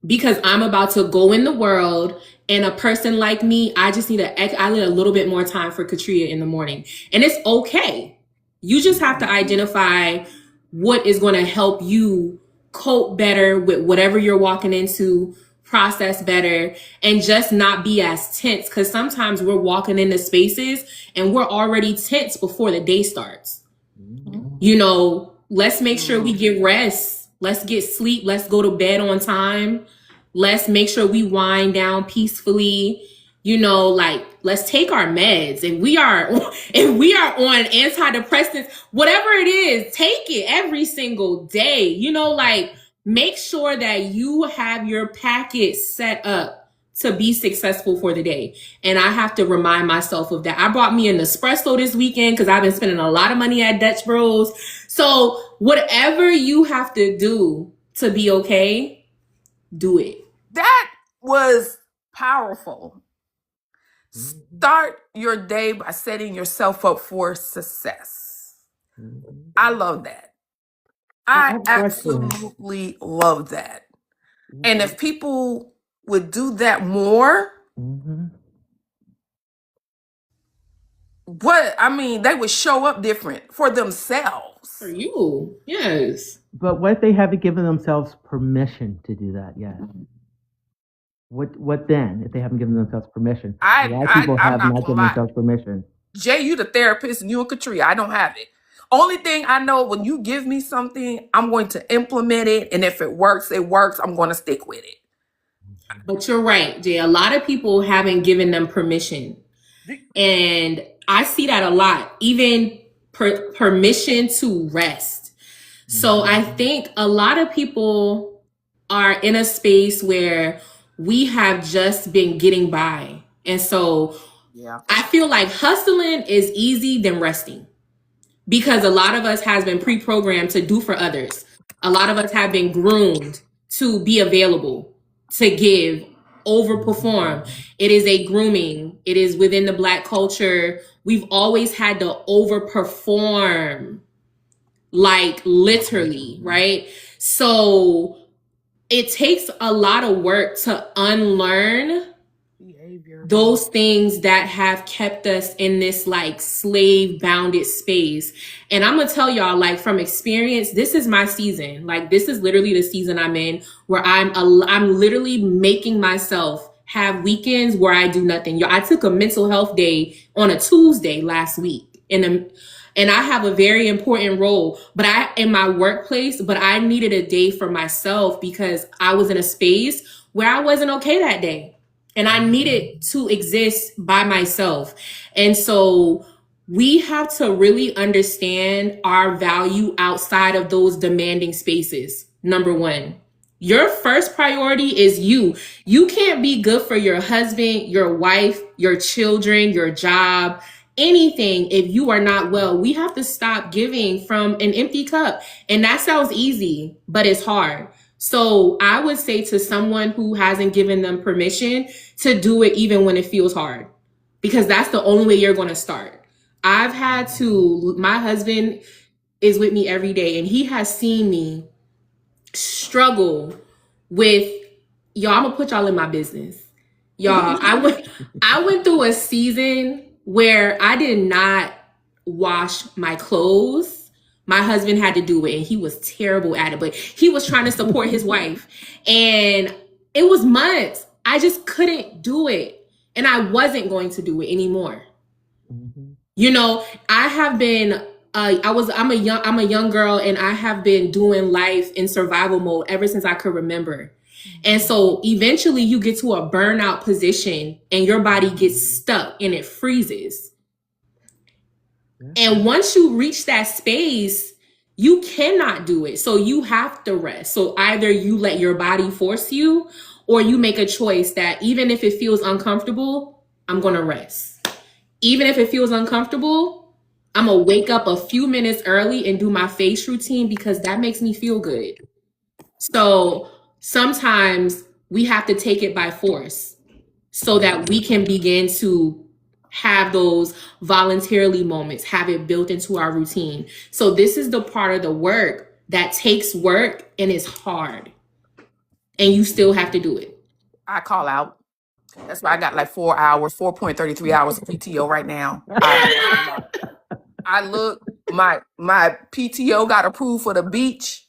because I'm about to go in the world. And a person like me, I just need I need a little bit more time for Katria in the morning. And it's okay. You just have to identify what is going to help you cope better with whatever you're walking into, process better, and just not be as tense. Because sometimes we're walking into spaces and we're already tense before the day starts. You know, let's make sure we get rest. Let's get sleep. Let's go to bed on time. Let's make sure we wind down peacefully. You know, like let's take our meds. If we are on antidepressants, whatever it is, take it every single day. You know, like make sure that you have your packet set up to be successful for the day. And I have to remind myself of that. I brought me an espresso this weekend because I've been spending a lot of money at Dutch Bros. So whatever you have to do to be okay, do it. That was powerful. Start your day by setting yourself up for success. I love that. I absolutely love that. And if people would do that more, they would show up different for themselves. For you, yes. But what if they haven't given themselves permission to do that yet? What then if they haven't given themselves permission? A lot of people have not given themselves permission. Jay, you the therapist and you and Katria, I don't have it. Only thing I know, when you give me something, I'm going to implement it. And if it works, it works. I'm going to stick with it. But you're right, Jay. A lot of people haven't given them permission. And I see that a lot, even permission to rest. So I think a lot of people are in a space where we have just been getting by. And so I feel like hustling is easy than resting, because a lot of us has been pre-programmed to do for others. A lot of us have been groomed to be available, to give, overperform. It is a grooming. It is within the Black culture. We've always had to overperform, like literally, right? So it takes a lot of work to unlearn those things that have kept us in this like slave bounded space. And I'm gonna tell y'all, like from experience, this is my season. Like this is literally the season I'm in, where I'm literally making myself have weekends where I do nothing. I took a mental health day on a Tuesday last week, and and I have a very important role, but in my workplace, but I needed a day for myself because I was in a space where I wasn't okay that day. And I needed to exist by myself. And so we have to really understand our value outside of those demanding spaces. Number one, your first priority is you. You can't be good for your husband, your wife, your children, your job, anything if you are not well. We have to stop giving from an empty cup. And that sounds easy, but it's hard. So I would say to someone who hasn't given them permission to do it even when it feels hard, because that's the only way you're going to start. My husband is with me every day, and he has seen me struggle with, y'all, I'm gonna put y'all in my business. Y'all, I went through a season where I did not wash my clothes. My husband had to do it, and he was terrible at it, but he was trying to support his wife. And it was months. I just couldn't do it. And I wasn't going to do it anymore. You know, I have been I'm a young girl, and I have been doing life in survival mode ever since I could remember. And so eventually you get to a burnout position and your body gets stuck and it freezes. And once you reach that space, you cannot do it. So you have to rest. So either you let your body force you, or you make a choice that even if it feels uncomfortable, I'm going to rest. Even if it feels uncomfortable, I'm going to wake up a few minutes early and do my face routine because that makes me feel good. So sometimes we have to take it by force so that we can begin to have those voluntarily moments, have it built into our routine. So this is the part of the work that takes work and is hard. And you still have to do it. I call out. That's why I got like 4 hours, 4.33 hours of PTO right now. I look, my PTO got approved for the beach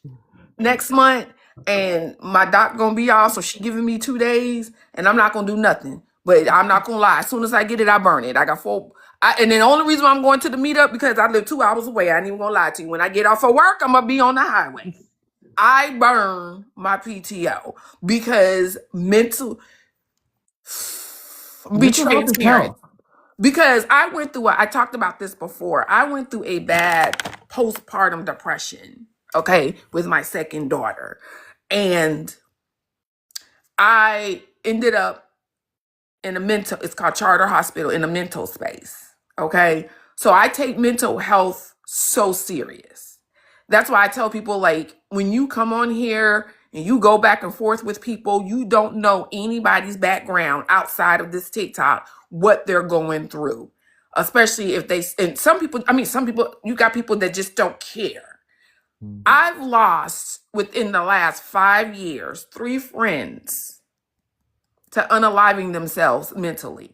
next month, and my doc gonna be off, so she giving me 2 days, and I'm not gonna do nothing. But I'm not gonna lie, as soon as I get it, I burn it. I got and then the only reason why I'm going to the meetup because I live 2 hours away. I ain't even gonna lie to you. When I get off of work, I'm gonna be on the highway. I burn my PTO because be transparent. Because I talked about this before. I went through a bad postpartum depression, okay, with my second daughter. And I ended up in it's called Charter Hospital, in a mental space, okay? So I take mental health so serious. That's why I tell people, like, when you come on here and you go back and forth with people, you don't know anybody's background outside of this TikTok, what they're going through. Especially if some people, you got people that just don't care. I've lost, within the last 5 years, 3 friends to unaliving themselves mentally.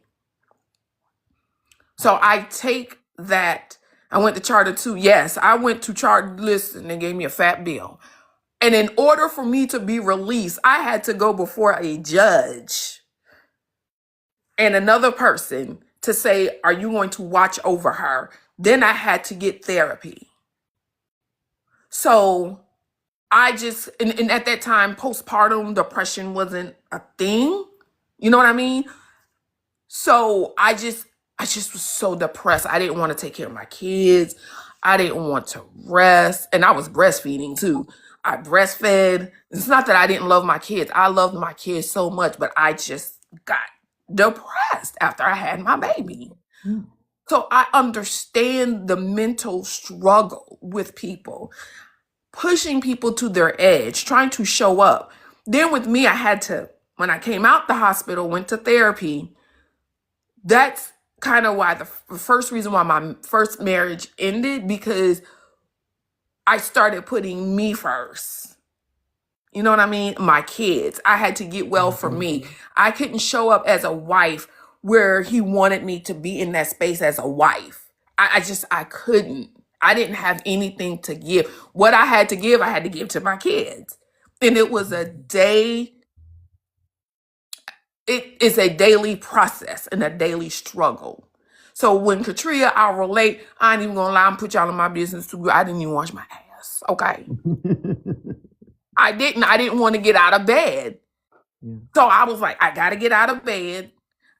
So I take that. I went to Charter too. Yes, I went to Charter. Listen, they gave me a fat bill. And in order for me to be released, I had to go before a judge and another person to say, are you going to watch over her? Then I had to get therapy. So I just, and at that time, postpartum depression wasn't a thing. You know what I mean? So I just was so depressed. I didn't want to take care of my kids. I didn't want to rest. And I was breastfeeding too. I breastfed. It's not that I didn't love my kids. I loved my kids so much, but I just got depressed after I had my baby. So I understand the mental struggle with people, pushing people to their edge, trying to show up. Then with me, I had to, when I came out the hospital, went to therapy. That's kind of why the first reason why my first marriage ended, because I started putting me first. You know what I mean? My kids. I had to get well for me. I couldn't show up as a wife where he wanted me to be in that space as a wife. I couldn't. I didn't have anything to give. What I had to give to my kids. And it was it is a daily process and a daily struggle. So when Katria, I'll relate. I ain't even gonna lie and put y'all in my business too. I didn't even wash my ass. Okay. I didn't want to get out of bed. Yeah. So I was like, I gotta get out of bed.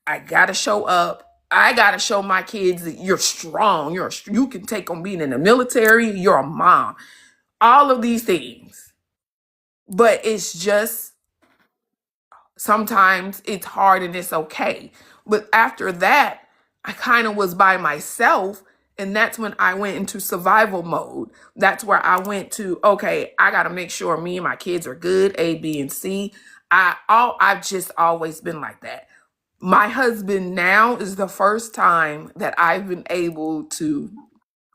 I gotta show up. I gotta show my kids that you're strong. You can take on being in the military. You're a mom. All of these things. But it's just sometimes it's hard and it's okay. But after that, I kind of was by myself. And that's when I went into survival mode. That's where I went to, okay, I got to make sure me and my kids are good, A, B, and C. I've just always been like that. My husband now is the first time that I've been able to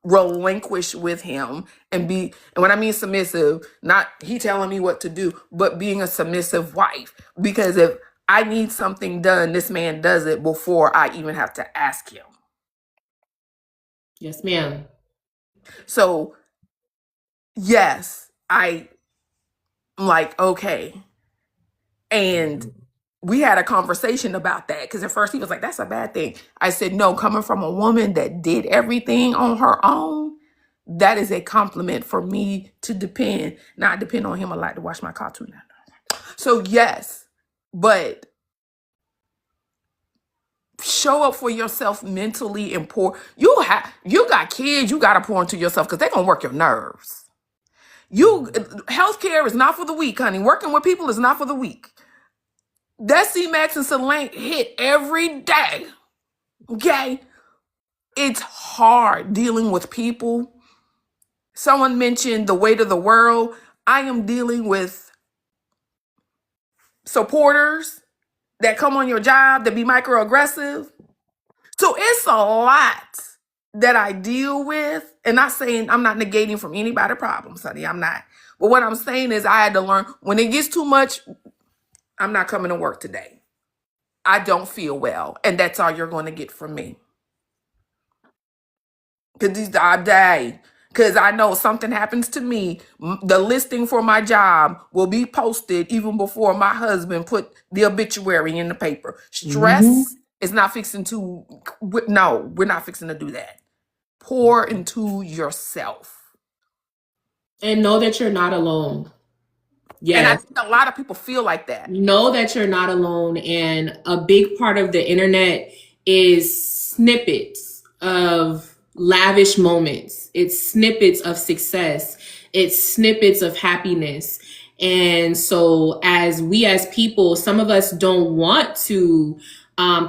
relinquish with him and when I mean submissive, not he telling me what to do, but being a submissive wife. Because if I need something done, this man does it before I even have to ask him. Yes, ma'am. So yes, I'm like, okay. And we had a conversation about that because at first he was like, that's a bad thing. I said, no, coming from a woman that did everything on her own, that is a compliment for me to not depend on him a lot to wash my car too now. So yes, but show up for yourself mentally and pour. You got kids, you gotta pour into yourself because they're gonna work your nerves. Healthcare is not for the weak, honey. Working with people is not for the weak. That C-Max and Solange hit every day. Okay? It's hard dealing with people. Someone mentioned the weight of the world. I am dealing with supporters that come on your job that be microaggressive. So it's a lot that I deal with. And not saying I'm not negating from anybody's problems, honey. I'm not. But what I'm saying is I had to learn when it gets too much, I'm not coming to work today. I don't feel well. And that's all you're going to get from me. Because I know something happens to me, the listing for my job will be posted even before my husband put the obituary in the paper. Stress is not fixing to, no, we're not fixing to do that. Pour into yourself. And know that you're not alone. Yes. And I think a lot of people feel like that. Know that you're not alone. And a big part of the internet is snippets of lavish moments. It's snippets of success. It's snippets of happiness. And so as people, some of us don't want to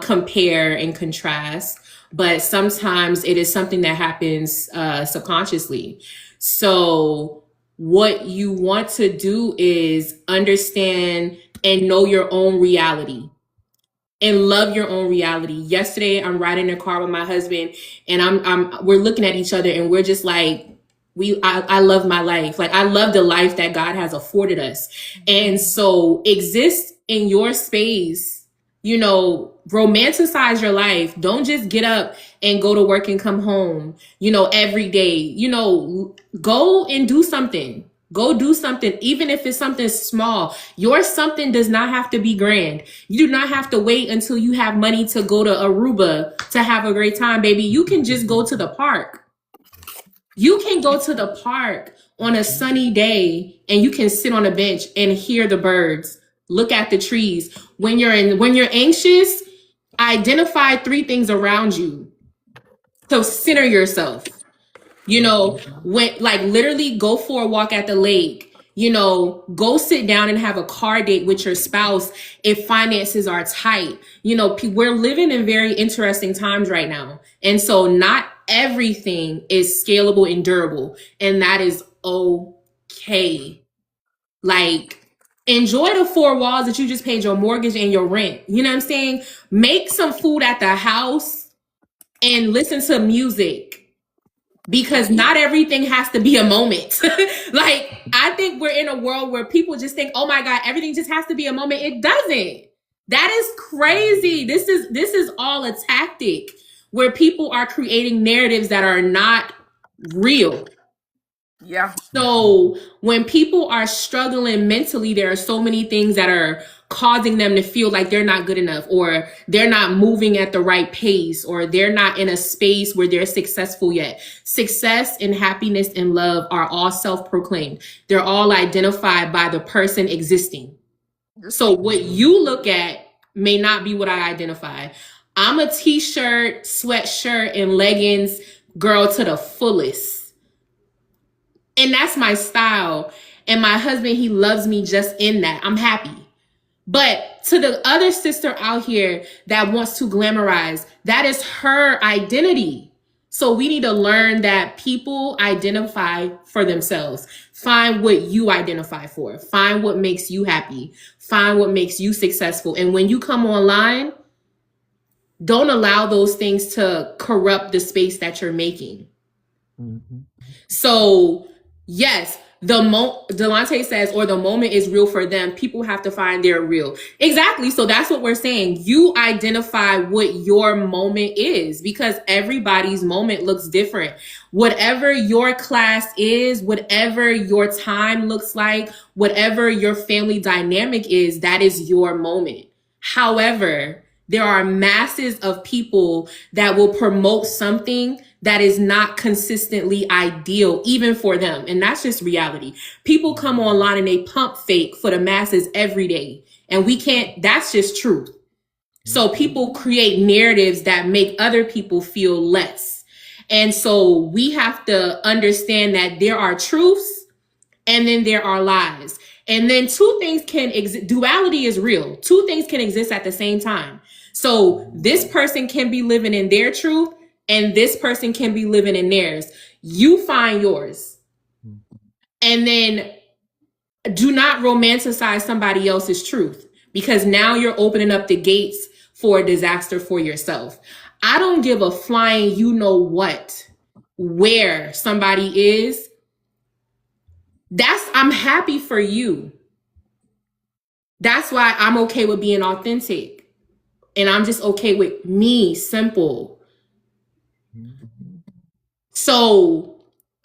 compare and contrast, but sometimes it is something that happens subconsciously. So what you want to do is understand and know your own reality and love your own reality. Yesterday, I'm riding in a car with my husband and we're looking at each other and we're just like, I love my life. Like I love the life that God has afforded us. And so exist in your space, romanticize your life. Don't just get up and go to work and come home, every day, go and do something. Go do something, even if it's something small. Your something does not have to be grand. You do not have to wait until you have money to go to Aruba to have a great time, baby. You can just go to the park. You can go to the park on a sunny day and you can sit on a bench and hear the birds, look at the trees. When you're anxious, identify 3 things around you. So center yourself. Literally go for a walk at the lake, go sit down and have a car date with your spouse if finances are tight. We're living in very interesting times right now. And so not everything is scalable and durable. And that is okay. Like, enjoy the 4 walls that you just paid your mortgage and your rent. You know what I'm saying? Make some food at the house and listen to music. Because not everything has to be a moment. Like, I think we're in a world where people just think, oh my God, everything just has to be a moment. It doesn't. That is crazy. This is all a tactic where people are creating narratives that are not real. Yeah. So when people are struggling mentally, there are so many things that are causing them to feel like they're not good enough, or they're not moving at the right pace, or they're not in a space where they're successful yet. Success and happiness and love are all self-proclaimed. They're all identified by the person existing. So what you look at may not be what I identify. I'm a t-shirt, sweatshirt, and leggings girl to the fullest. And that's my style. And my husband, he loves me just in that. I'm happy. But to the other sister out here that wants to glamorize, that is her identity. So we need to learn that people identify for themselves. Find what you identify for. Find what makes you happy. Find what makes you successful. And when you come online, don't allow those things to corrupt the space that you're making. Mm-hmm. So yes, Delonte says, or the moment is real for them. People have to find their real. Exactly. So that's what we're saying. You identify what your moment is, because everybody's moment looks different. Whatever your class is, whatever your time looks like, whatever your family dynamic is, that is your moment. However, there are masses of people that will promote something that is not consistently ideal, even for them. And that's just reality. People come online and they pump fake for the masses every day. And we can't, that's just truth. So people create narratives that make other people feel less. And so we have to understand that there are truths and then there are lies. And then two things can exist. Duality is real. Two things can exist at the same time. So this person can be living in their truth and this person can be living in theirs. You find yours. And then do not romanticize somebody else's truth, because now you're opening up the gates for a disaster for yourself. I don't give a flying you know what, where somebody is. I'm happy for you. That's why I'm okay with being authentic. And I'm just okay with me, simple. So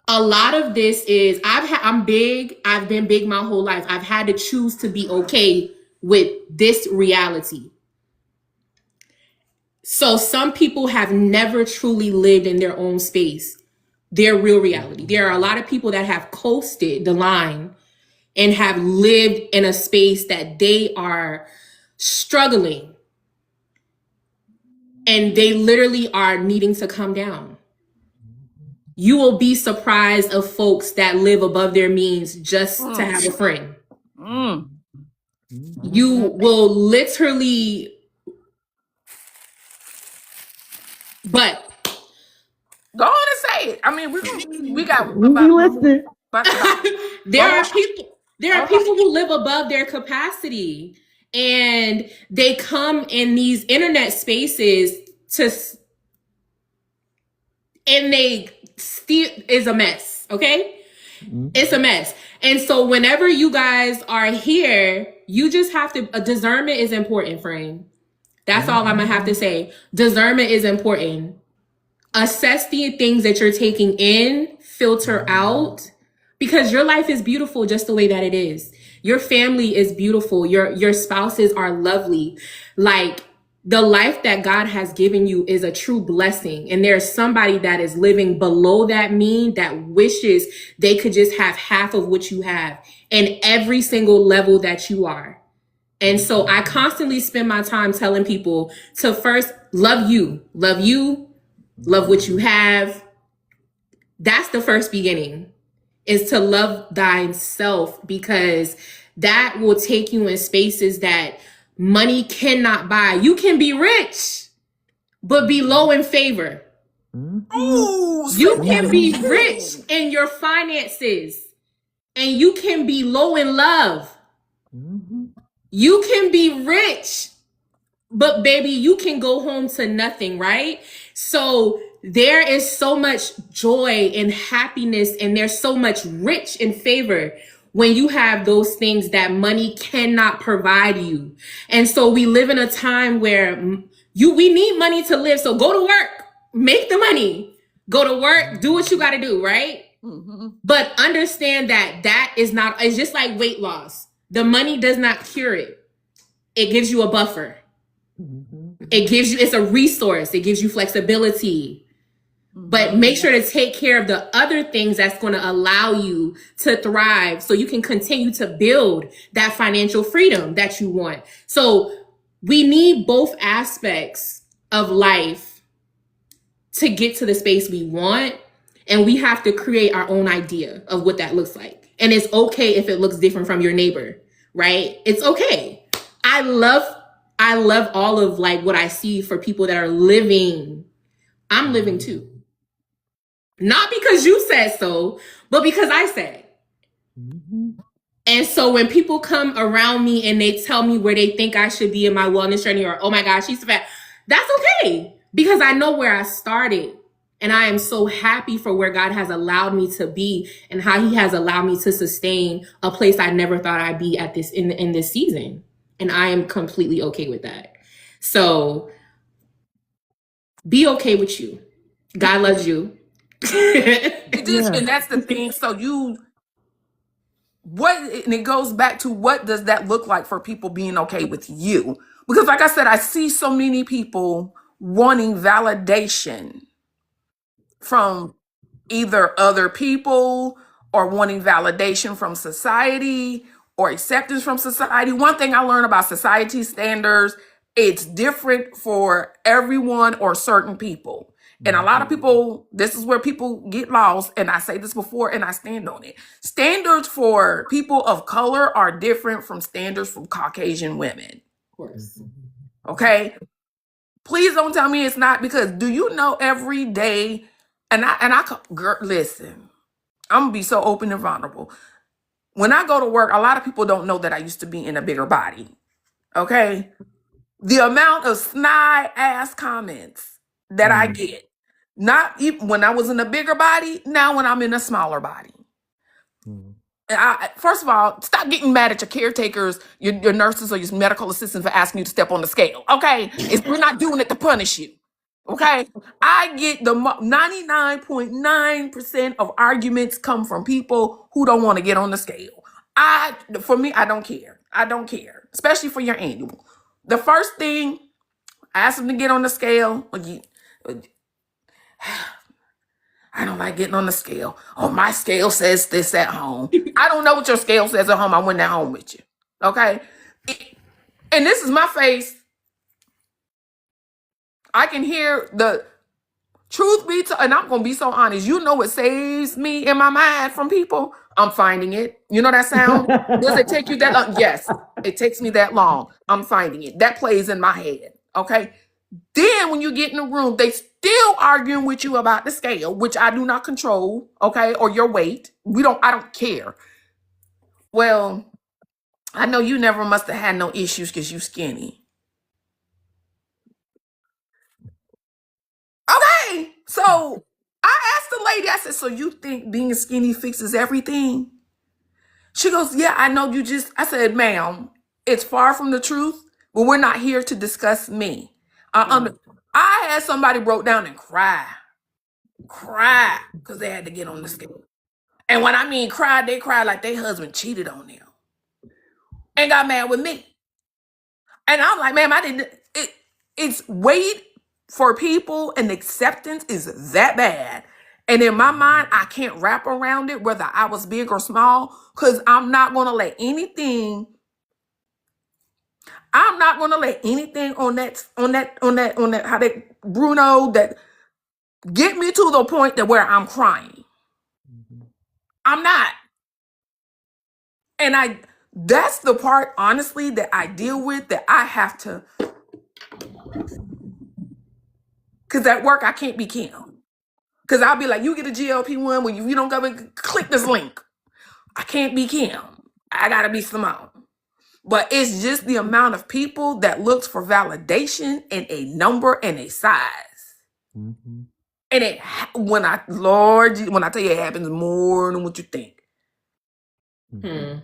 a lot of this is, I'm big. I've been big my whole life. I've had to choose to be okay with this reality. So some people have never truly lived in their own space, their real reality. There are a lot of people that have coasted the line and have lived in a space that they are struggling, and they literally are needing to come down. You will be surprised of folks that live above their means just to have a friend. You will literally, but Go on and say it. I mean, we got We listening. there are people who live above their capacity, and they come in these internet spaces and they still is a mess. Okay. It's a mess. And so whenever you guys are here, you just have to, discernment is important, friend. That's all I'm gonna have to say. Discernment is important. Assess the things that you're taking in, filter out, because your life is beautiful just the way that it is. Your family is beautiful. Your spouses are lovely. Like, the life that God has given you is a true blessing. And there's somebody that is living below that mean that wishes they could just have half of what you have in every single level that you are. And so I constantly spend my time telling people to first love you, love what you have. That's the first beginning, is to love thyself, because that will take you in spaces that money cannot buy. You can be rich, but be low in favor. You can be rich in your finances, and you can be low in love. You can be rich, but baby, you can go home to nothing, right? So there is so much joy and happiness, and there's so much rich in favor when you have those things that money cannot provide you. And so we live in a time where we need money to live. So go to work, make the money, go to work, do what you got to do, right? But understand that that is not, it's just like weight loss. The money does not cure it. It gives you a buffer. It gives you, it's a resource. It gives you flexibility. But make sure to take care of the other things that's going to allow you to thrive so you can continue to build that financial freedom that you want. So we need both aspects of life to get to the space we want. And we have to create our own idea of what that looks like. And it's okay if it looks different from your neighbor, right? It's okay. I love all of like what I see for people that are living. I'm living too. Not because you said so, but because I said. And so when people come around me and they tell me where they think I should be in my wellness journey, or, oh my gosh, she's fat, that's okay. Because I know where I started. And I am so happy for where God has allowed me to be and how he has allowed me to sustain a place I never thought I'd be at this in this season. And I am completely okay with that. So be okay with you. God loves you. And that's the thing. So and it goes back to, what does that look like for people being okay with you? Because like I said, I see so many people wanting validation from either other people, or wanting validation from society, or acceptance from society. One thing I learned about society standards, it's different for everyone or certain people. And a lot of people, this is where people get lost. And I say this before and I stand on it. Standards for people of color are different from standards from Caucasian women. Of course. Okay? Please don't tell me it's not, because do you know every day, girl, listen, I'm gonna be so open and vulnerable. When I go to work, a lot of people don't know that I used to be in a bigger body. Okay? The amount of snide ass comments that I get, not even when I was in a bigger body, now when I'm in a smaller body. First of all, stop getting mad at your caretakers, your nurses, or your medical assistants for asking you to step on the scale. Okay? We're not doing it to punish you. Okay? I get the 99.9% of arguments come from people who don't want to get on the scale. For me, I don't care. I don't care, especially for your annual. The first thing, I ask them to get on the scale. I don't like getting on the scale. Oh, my scale says this at home. I don't know what your scale says at home. I went at home with you. Okay? And this is my face. I can hear the truth be told, and I'm going to be so honest. You know what saves me in my mind from people? I'm finding it. You know that sound? Does it take you that long? Yes, it takes me that long. I'm finding it. That plays in my head. Okay? Then when you get in the room, they still arguing with you about the scale, which I do not control, okay, or your weight. I don't care. Well, I know you never must have had no issues because you skinny. Okay, so I asked the lady, I said, so you think being skinny fixes everything? She goes, yeah, I know I said, ma'am, it's far from the truth, but we're not here to discuss me. I had somebody broke down and cry because they had to get on the scale. And when I mean cried, they cried like their husband cheated on them and got mad with me. And I'm like, ma'am, it's weight for people, and acceptance is that bad. And in my mind, I can't wrap around it, whether I was big or small, because I'm not going to let anything on that, how they, Bruno, that get me to the point that where I'm crying. I'm not. And that's the part, honestly, that I deal with, that I have to, because at work, I can't be Kim. Because I'll be like, you get a GLP-1 when you don't go and click this link. I can't be Kim. I got to be Simone. But it's just the amount of people that looks for validation in a number and a size. And when I tell you, it happens more than what you think. In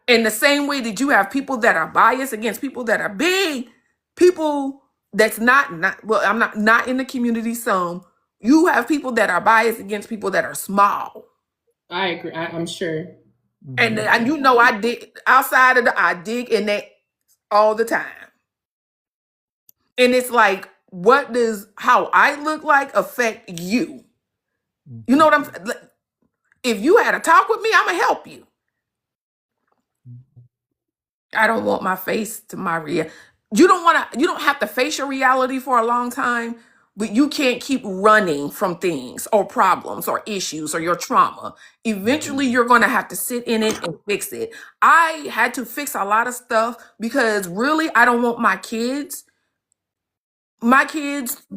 the same way that you have people that are biased against people that are big, people that's not I'm not in the community. Some you have people that are biased against people that are small. I agree. I'm sure. And Mhm. and you know I dig outside of I dig in that all the time. And it's like, what does how I look like affect you? You know what I'm like, if you had a talk with me, I'm gonna help you. I don't want my face to my real. You don't have to face your reality for a long time, but you can't keep running from things or problems or issues or your trauma. Eventually you're going to have to sit in it and fix it. I had to fix a lot of stuff because really I don't want my kids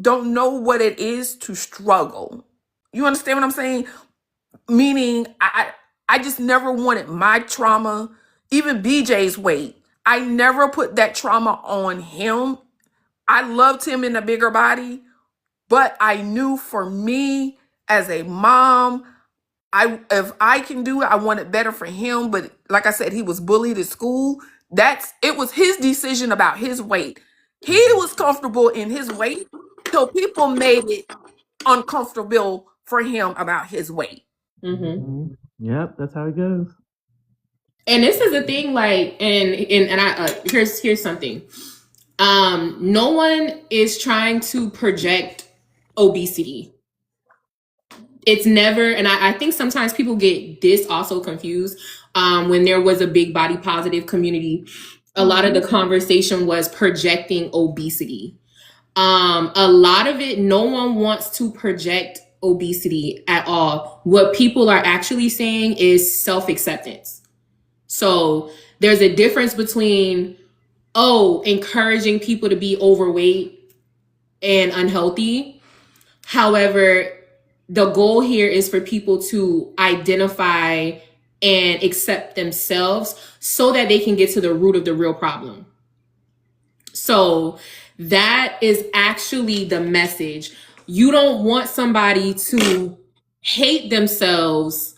don't know what it is to struggle. You understand what I'm saying? Meaning I just never wanted my trauma, even BJ's weight. I never put that trauma on him. I loved him in a bigger body, but I knew for me as a mom, I if I can do it, I want it better for him. But like I said, he was bullied at school. It was his decision about his weight. He was comfortable in his weight, so people made it uncomfortable for him about his weight. Mm-hmm. Yep, that's how it goes. And this is the thing, like, and I here's something. No one is trying to project obesity. It's never, and I think sometimes people get this also confused. When there was a big body positive community, a lot of the conversation was projecting obesity. A lot of it, no one wants to project obesity at all. What people are actually saying is self-acceptance. So there's a difference between, encouraging people to be overweight and unhealthy. However, the goal here is for people to identify and accept themselves so that they can get to the root of the real problem. So that is actually the message. You don't want somebody to hate themselves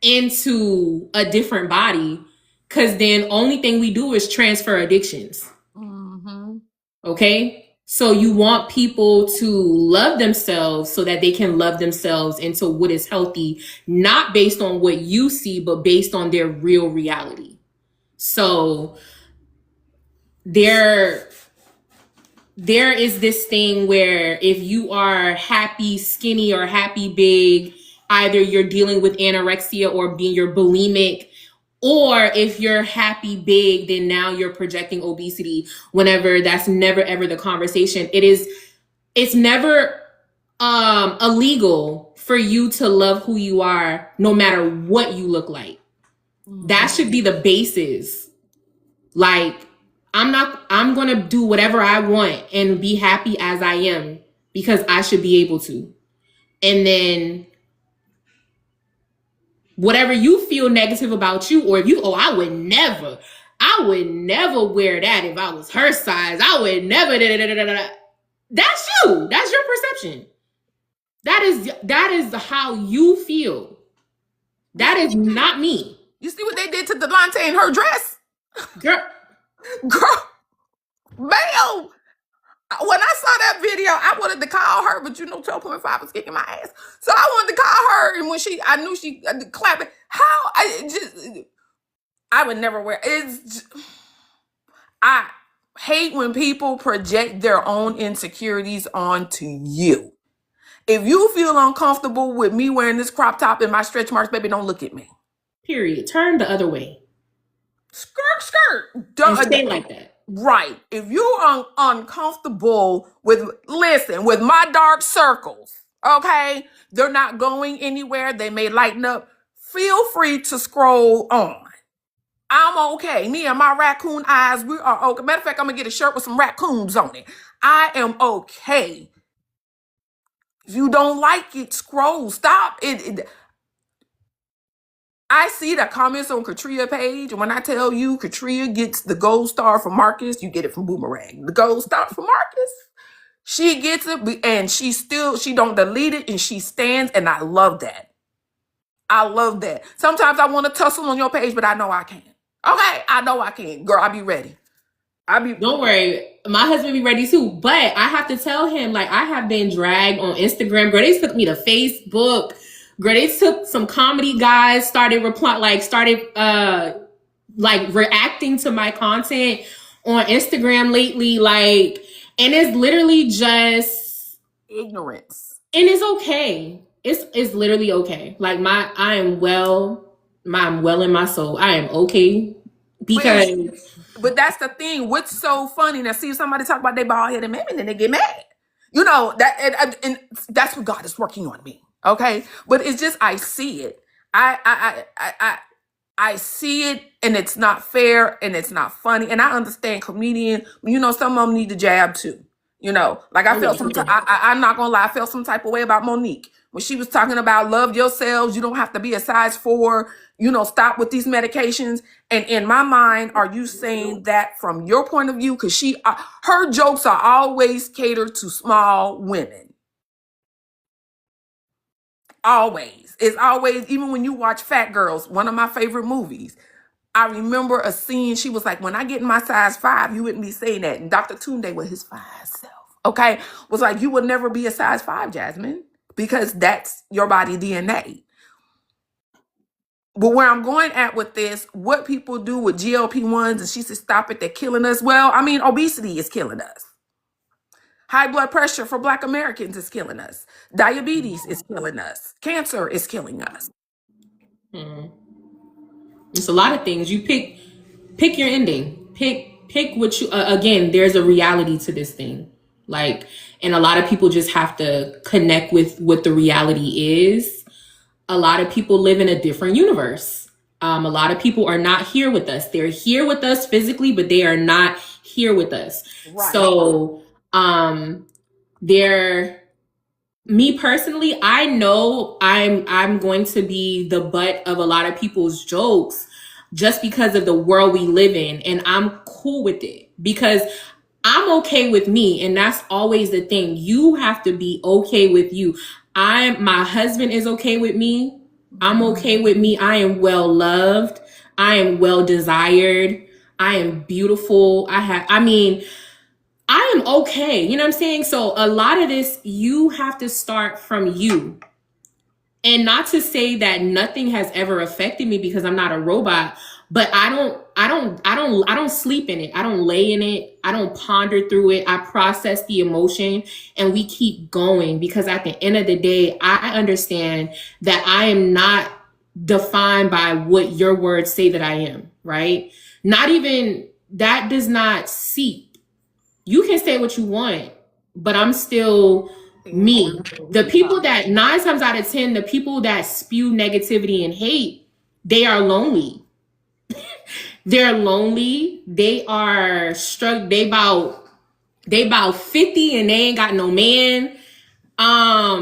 into a different body, because then only thing we do is transfer addictions. Mm-hmm. Okay? So you want people to love themselves so that they can love themselves into what is healthy, not based on what you see, but based on their real reality. So there is this thing where if you are happy skinny or happy big, either you're dealing with anorexia or you're bulimic, or if you're happy big, then now you're projecting obesity. Whenever that's never ever the conversation. It's never illegal for you to love who you are no matter what you look like. That should be the basis. Like, I'm going to do whatever I want and be happy as I am because I should be able to. And then whatever you feel negative about you, or if you, I would never wear that if I was her size. I would never, That's you. That's your perception. That is how you feel. That is not me. You see what they did to Delonte in her dress? Girl, Girl, bam! When I saw that video, I wanted to call her, but 12.5 was kicking my ass. So I wanted to call her, and when I knew she clapping. I would never wear. I hate when people project their own insecurities onto you. If you feel uncomfortable with me wearing this crop top and my stretch marks, baby, don't look at me. period. Turn the other way. Skirt. And stay like that. Right. If you're uncomfortable with my dark circles, okay, they're not going anywhere. They may lighten up. Feel free to scroll on. I'm okay. Me and my raccoon eyes, we are okay. Matter of fact, I'm gonna get a shirt with some raccoons on it. I am okay. If you don't like it, scroll. Stop it. I see the comments on Katria page, and when I tell you Katria gets the gold star from Marcus, you get it from Boomerang. The gold star from Marcus, she gets it, and she don't delete it, and she stands, and I love that. I love that. Sometimes I want to tussle on your page, but I know I can't. Okay, I know I can. Girl, I'll be ready. Don't worry. My husband be ready too. But I have to tell him, like, I have been dragged on Instagram. Girl, they took me to Facebook. Girl, they took some comedy guys, started reacting to my content on Instagram lately, like, and it's literally just Ignorance. and it's okay. It's literally okay. Like I'm well in my soul. I am okay because But that's the thing. What's so funny? Now, see somebody talk about they bald headed man, and then they get mad. You know and that's what God is working on me. Okay, but it's just I see it. I see it, and it's not fair, and it's not funny. And I understand comedian. You know, some of them need the jab too. You know, like I felt some. I'm not gonna lie. I felt some type of way about Monique when she was talking about love yourselves. You don't have to be a size 4. You know, stop with these medications. And in my mind, are you saying that from your point of view? Because her jokes are always catered to small women. Always. It's always, even when you watch Fat Girls, one of my favorite movies. I remember a scene, she was like, when I get in my size 5, you wouldn't be saying that. And Dr. Tunde with his fine self, okay, was like, you would never be a size 5, Jasmine, because that's your body DNA. But where I'm going at with this, what people do with GLP-1s, and she said, stop it, they're killing us. Well, I mean, obesity is killing us. High blood pressure for Black Americans is killing us. Diabetes is killing us. Cancer is killing us. It's a lot of things. You pick your ending. Pick what you again, there's a reality to this thing. Like, and a lot of people just have to connect with what the reality is. A lot of people live in a different universe. A lot of people are not here with us. They're here with us physically, but they are not here with us. Right. So, me personally, I know I'm going to be the butt of a lot of people's jokes just because of the world we live in, and I'm cool with it because I'm okay with me, and that's always the thing. You have to be okay with you. My husband is okay with me. I'm okay with me. I am well loved. I am well desired. I am beautiful. I am okay. You know what I'm saying? So a lot of this, you have to start from you. And not to say that nothing has ever affected me because I'm not a robot, but I don't sleep in it. I don't lay in it. I don't ponder through it. I process the emotion and we keep going because at the end of the day, I understand that I am not defined by what your words say that I am, right? Not even that does not seep. You can say what you want, but I'm still me. The people that 9 times out of 10, the people that spew negativity and hate, they are lonely. They're lonely. They are struck. They about 50 and they ain't got no man. I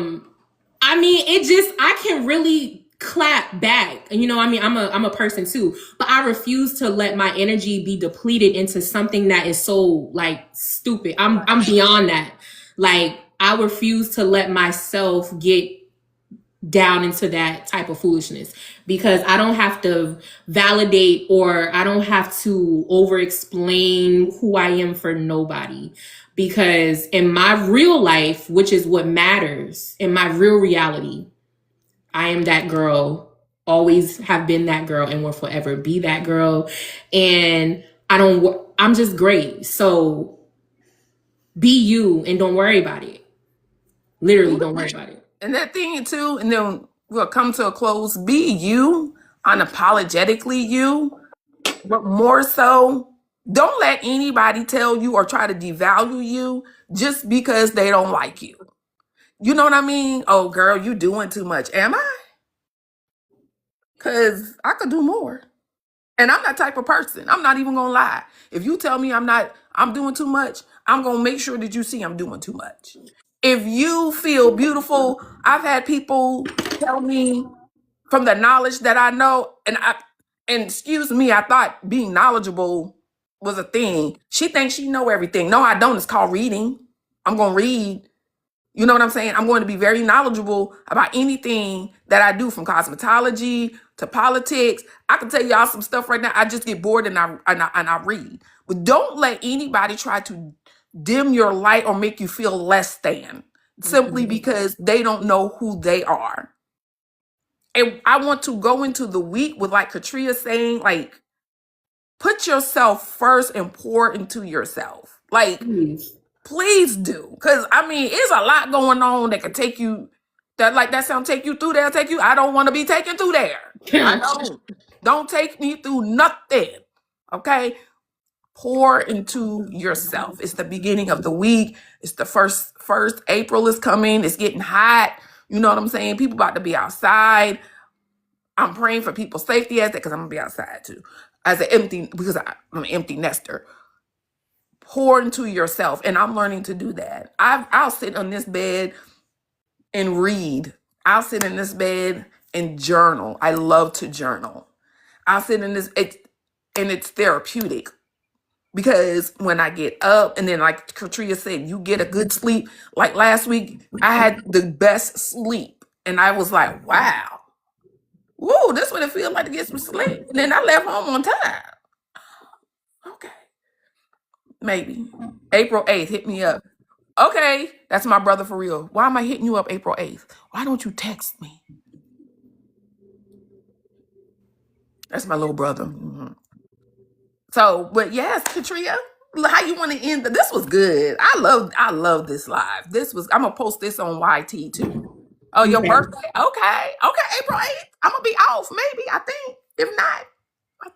mean, I can really clap back. And you know, I mean, I'm a person too, but I refuse to let my energy be depleted into something that is so like stupid. I'm beyond that. Like, I refuse to let myself get down into that type of foolishness because I don't have to validate or I don't have to over explain who I am for nobody. Because in my real life, which is what matters, in my real reality, I am that girl, always have been that girl, and will forever be that girl. And I'm just great. So be you and don't worry about it. Literally, don't worry about it. And that thing too, and then we'll come to a close. Be you, unapologetically you, but more so, don't let anybody tell you or try to devalue you just because they don't like you. You know what I mean? Oh, girl, you doing too much. Am I? Because I could do more. And I'm that type of person. I'm not even going to lie. If you tell me I'm doing too much, I'm going to make sure that you see I'm doing too much. If you feel beautiful, I've had people tell me from the knowledge that I know, and excuse me, I thought being knowledgeable was a thing. She thinks she know everything. No, I don't. It's called reading. I'm going to read. You know what I'm saying? I'm going to be very knowledgeable about anything that I do, from cosmetology to politics. I can tell y'all some stuff right now. I just get bored and I read. But don't let anybody try to dim your light or make you feel less than simply because they don't know who they are. And I want to go into the week with, like Katria saying, like, put yourself first and pour into yourself. Like, Please. please do. Because, I mean, it's a lot going on that could take you, that sound take you through there, take you. I don't want to be taken through there. I don't. Don't take me through nothing. Okay? Pour into yourself. It's the beginning of the week. It's the first April is coming. It's getting hot. You know what I'm saying? People about to be outside. I'm praying for people's safety as that, because I'm gonna be outside too. Because I'm an empty nester. Pour into yourself, and I'm learning to do that. I'll sit on this bed and read. I'll sit in this bed and journal. I love to journal. I'll sit in this, and it's therapeutic. Because when I get up, and then like Katria said, you get a good sleep. Like last week, I had the best sleep. And I was like, wow. Woo, this what it feels like to get some sleep. And then I left home on time. Okay. Maybe. April 8th, hit me up. Okay, that's my brother for real. Why am I hitting you up April 8th? Why don't you text me? That's my little brother. Mhm. So, but yes, Katria, how you want to end? This was good. I love this live. I'm gonna post this on YT too. Oh, your Okay. birthday? Okay, April 8th. I'm gonna be off. Maybe, I think. If not,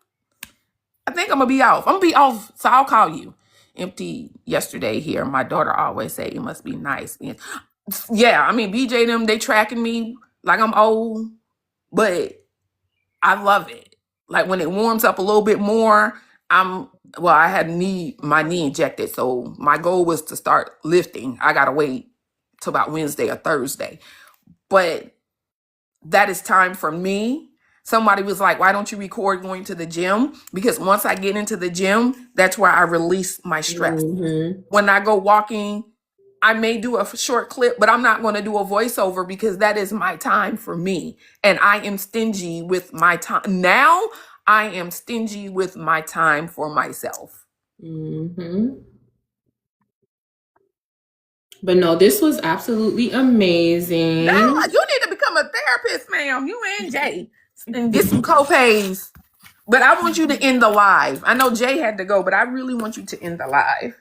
I think I'm gonna be off. I'm gonna be off, so I'll call you. Empty yesterday here. My daughter always say it must be nice. And yeah, I mean BJ them, they tracking me like I'm old, but I love it. Like when it warms up a little bit more, I had my knee injected, so my goal was to start lifting. I gotta wait till about Wednesday or Thursday. But that is time for me. Somebody was like, why don't you record going to the gym? Because once I get into the gym, that's where I release my stress. Mhm. When I go walking, I may do a short clip, but I'm not going to do a voiceover, because that is my time for me. And I am stingy with my time. Now I am stingy with my time for myself. Mhm. But no, this was absolutely amazing. Now you need to become a therapist, ma'am. You and Jay, and get some co-pays. But I want you to end the live. I know Jay had to go, but I really want you to end the live.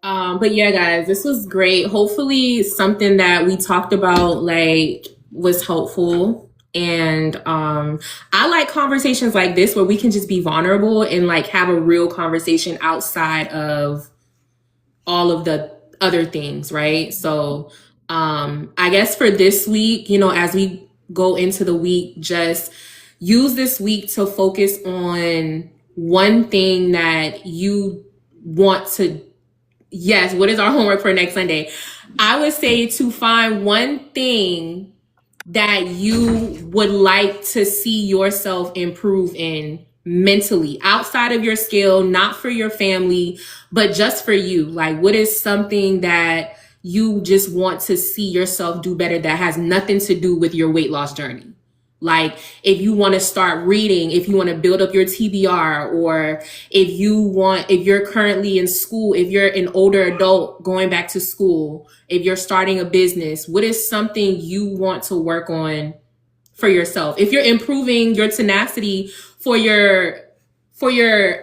But yeah, guys, this was great. Hopefully something that we talked about like was helpful. And I like conversations like this where we can just be vulnerable and like have a real conversation outside of all of the other things, right? So I guess for this week, as we go into the week, just use this week to focus on one thing that you want to. Yes, what is our homework for next Sunday? I would say to find one thing that you would like to see yourself improve in mentally, outside of your skill, not for your family, but just for you. Like, what is something that you just want to see yourself do better that has nothing to do with your weight loss journey? Like, if you want to start reading, if you want to build up your TBR, or if you're currently in school, if you're an older adult going back to school, if you're starting a business, what is something you want to work on for yourself? If you're improving your tenacity for your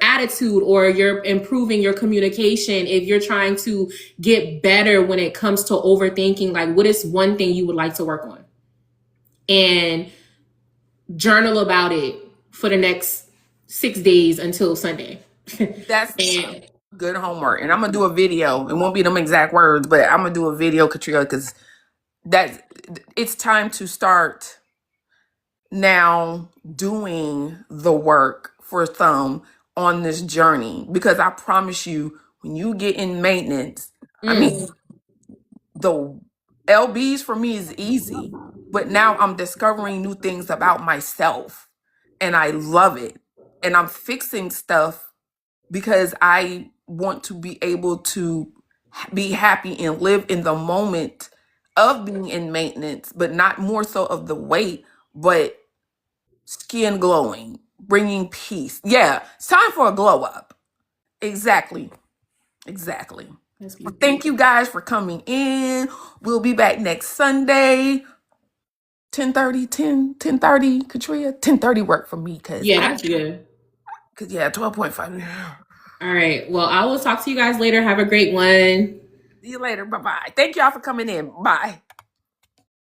attitude, or you're improving your communication, if you're trying to get better when it comes to overthinking, like, what is one thing you would like to work on? And journal about it for the next 6 days until Sunday. That's good homework. And I'm going to do a video. It won't be them exact words, but I'm going to do a video, Katria, because it's time to start now doing the work for some on this journey. Because I promise you, when you get in maintenance, I mean, the LBs for me is easy, but now I'm discovering new things about myself, and I love it. And I'm fixing stuff because I want to be able to be happy and live in the moment of being in maintenance, but not more so of the weight, but skin glowing, bringing peace. Yeah, it's time for a glow up. Exactly. Thank you guys for coming in. We'll be back next Sunday. 10:30, 10:30, Katria. 10:30 work for me because Yeah, that's good. 12.5. All right. Well, I will talk to you guys later. Have a great one. See you later. Bye-bye. Thank y'all for coming in. Bye.